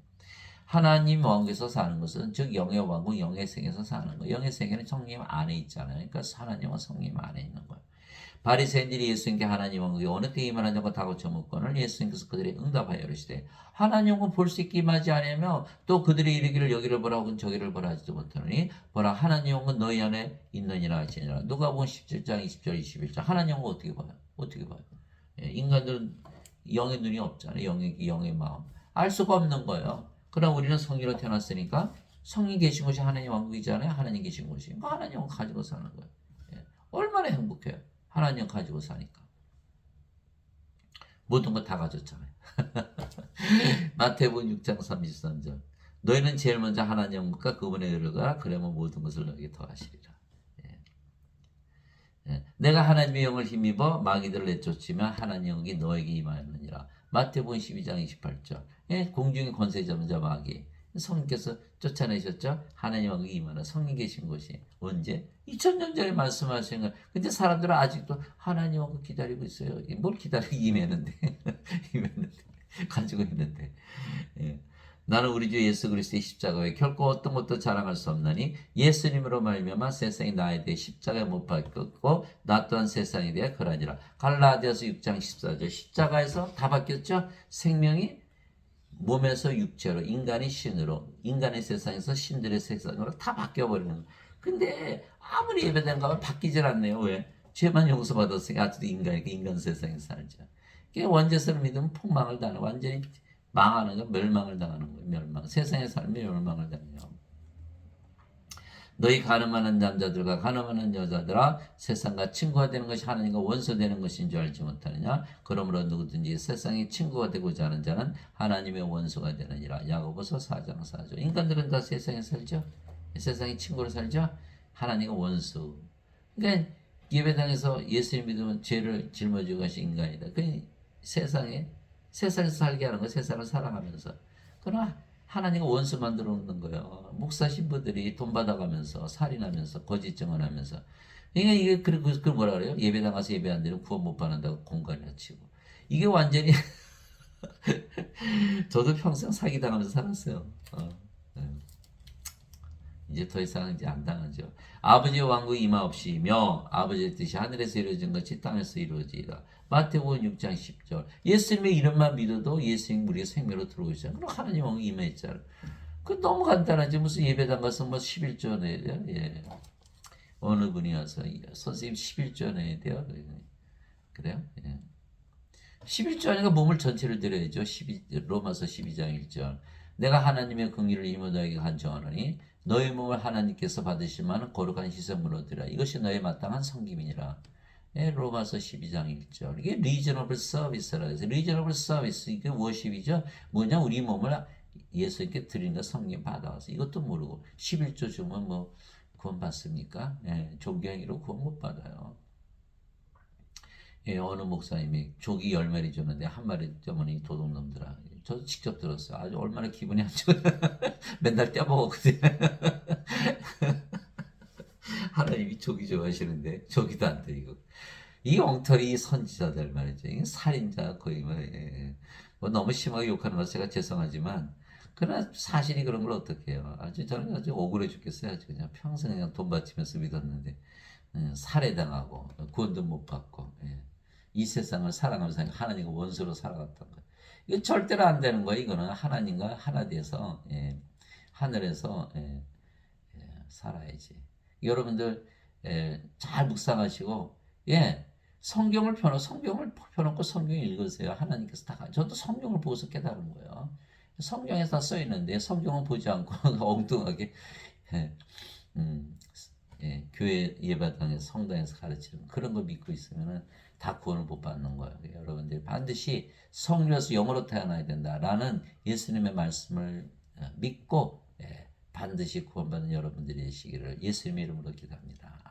A: 하나님 왕국에서 사는 것은 즉 영의 왕국 영의 세계에서 사는 거예요. 영의 세계는 성령 안에 있잖아요. 그러니까 하나님과 성령 안에 있는 거예요. 바리새인들이 예수님께 하나님 왕국이 어느 때에 임하느냐고 다 고쳐 묻거늘 예수님께서 그들의 응답하여 이르시되 하나님 왕국 볼 수 있게 임하지 아니하며 또 그들이 이르기를 여기를 보라 혹은 저기를 보라 하지도 못하느니 보라 하나님 왕국은 너희 안에 있느니라 하시니라. 누가복음 17장 20절 21절. 하나님 왕국 어떻게 봐요? 어떻게 봐요? 예, 인간들은 영의 눈이 없잖아요. 영의 마음. 알 수가 없는 거예요. 그러나 우리는 성리로 태어났으니까 성이 계신 곳이 하나님 왕국이잖아요. 하나님 계신 곳이. 그러니까 하나님 왕국 가지고 사는 거예요. 예, 얼마나 행복해요. 하나님 가지고 사니까. 모든 거 다 가졌잖아요. 마태복음 6장 33절. 너희는 제일 먼저 하나님 왕국과 그분의 의를 가라. 그러면 모든 것을 너에게 더하시리라. 예. 예. 내가 하나님의 영을 힘입어 마귀들을 내쫓으면 하나님 영이 너에게 임하였느니라. 마태복음 12장 28절. 예. 공중의 권세 잡은 자 마귀. 성령께서 쫓아내셨죠? 하나님 왕국이 임하는 성령 계신 곳이 언제? 2000년 전에 말씀하신 거예요. 근데 사람들은 아직도 하나님 왕국 기다리고 있어요. 뭘 기다리고 임했는데 임했는데 가지고 있는데. 예. 나는 우리 주 예수 그리스도의 십자가에 결코 어떤 것도 자랑할 수 없나니 예수님으로 말미암아 세상이 나에 대해 십자가에 못 박혔고 나 또한 세상에 대해 그러니라. 갈라디아서 6장 14절. 십자가에서 다 바뀌었죠? 생명이 몸에서 육체로, 인간이 신으로, 인간의 세상에서 신들의 세상으로 다 바뀌어버리는 거예요. 근데 아무리 예배당가 하면 바뀌질 않네요. 왜? 죄만 용서받았으니까 아직도 인간이니까 인간 세상에 살죠. 그게 원죄성을 믿으면 폭망을 당하는, 완전히 망하는 거, 멸망을 당하는 거예요. 멸망. 세상의 삶이 멸망을 당해요. 너희 가늠하는 남자들과 가늠하는 여자들아 세상과 친구가 되는 것이 하나님과 원수 되는 것인 줄 알지 못하느냐. 그러므로 누구든지 세상의 친구가 되고자 하는 자는 하나님의 원수가 되느니라. 야고보서 4장 4절. 인간들은 다 세상에 살죠. 세상의 친구로 살죠. 하나님과 원수. 그러니까 예배당에서 예수님 믿으면 죄를 짊어지고 가신 인간이다. 그 세상에서 살게 하는 거, 세상을 사랑하면서. 그러나 하나님과 원수 만들어 놓는 거예요. 목사 신부들이 돈 받아가면서 살인하면서 거짓 증언하면서. 그러니까 이게 그 뭐라 그래요? 예배당 가서 예배 안 드리면 구원 못 받는다고 공간이나 치고. 이게 완전히 저도 평생 사기 당하면서 살았어요. 네. 이제 더 이상 이제 안 당하죠. 아버지의 왕국이 임하옵시며 아버지의 뜻이 하늘에서 이루어진 것이 땅에서 이루어지이다. 마태복음 6장 10절. 예수님의 이름만 믿어도 예수님 우리의 생명으로 들어오시잖아요. 그럼 하나님 왕국이 임했잖아요. 그 너무 간단하지. 무슨 예배당 가서 뭐 11조 내야 돼요? 예. 어느 분이 와서 선생님 11조 내야 돼요? 그래요? 예. 11조 하니까 몸을 전체를 드려야죠. 로마서 12장 1절. 내가 하나님의 긍휼을 힘으로 너에게 간청하노니 너의 몸을 하나님께서 받으실 만한 거룩한 희생물로 드리라. 이것이 너의 마땅한 섬김이니라. 예, 로마서 12장 1절. 이게 reasonable service라 해서 reasonable service 이게 워십이죠. 뭐냐 우리 몸을 예수님께 드리는 거 섬김 받아와서 이것도 모르고 11조 주면 뭐 구원 받습니까? 예, 종교행위로 구원 못 받아요. 예, 어느 목사님이 조기 10마리 줬는데 한 마리 때문에 도둑놈들아. 저도 직접 들었어요. 아주 얼마나 기분이 안 좋아. 맨날 떼먹었거든요. 하나님이 조기 좋아하시는데 조기도 안 드리고. 이 엉터리 선지자들 말이죠. 이 살인자 거의 뭐, 예. 뭐 너무 심하게 욕하는 것 제가 죄송하지만 그러나 사실이 그런 걸 어떻게 해요. 저는 아주 억울해 죽겠어요. 아주 그냥 평생 그냥 돈 바치면서 믿었는데 살해당하고 구원도 못 받고 이 세상을 살아가면서 하나님과 원수로 살아갔던 거예요. 이거 절대로 안 되는 거예요. 이거는 하나님과 하나 돼서 하늘에서 살아야지. 여러분들 잘 묵상하시고 성경을 펴놓고 성경 읽으세요. 하나님께서 다 저도 성경을 보고서 깨달은 거예요. 성경에 다 써 있는데 성경은 보지 않고 엉뚱하게 교회 예배당에서 성당에서 가르치는 그런 거 믿고 있으면은 다 구원을 못 받는 거예요. 여러분들이 반드시 성령에서 영으로 태어나야 된다라는 예수님의 말씀을 믿고 반드시 구원받는 여러분들이 되시기를 예수님의 이름으로 기도합니다.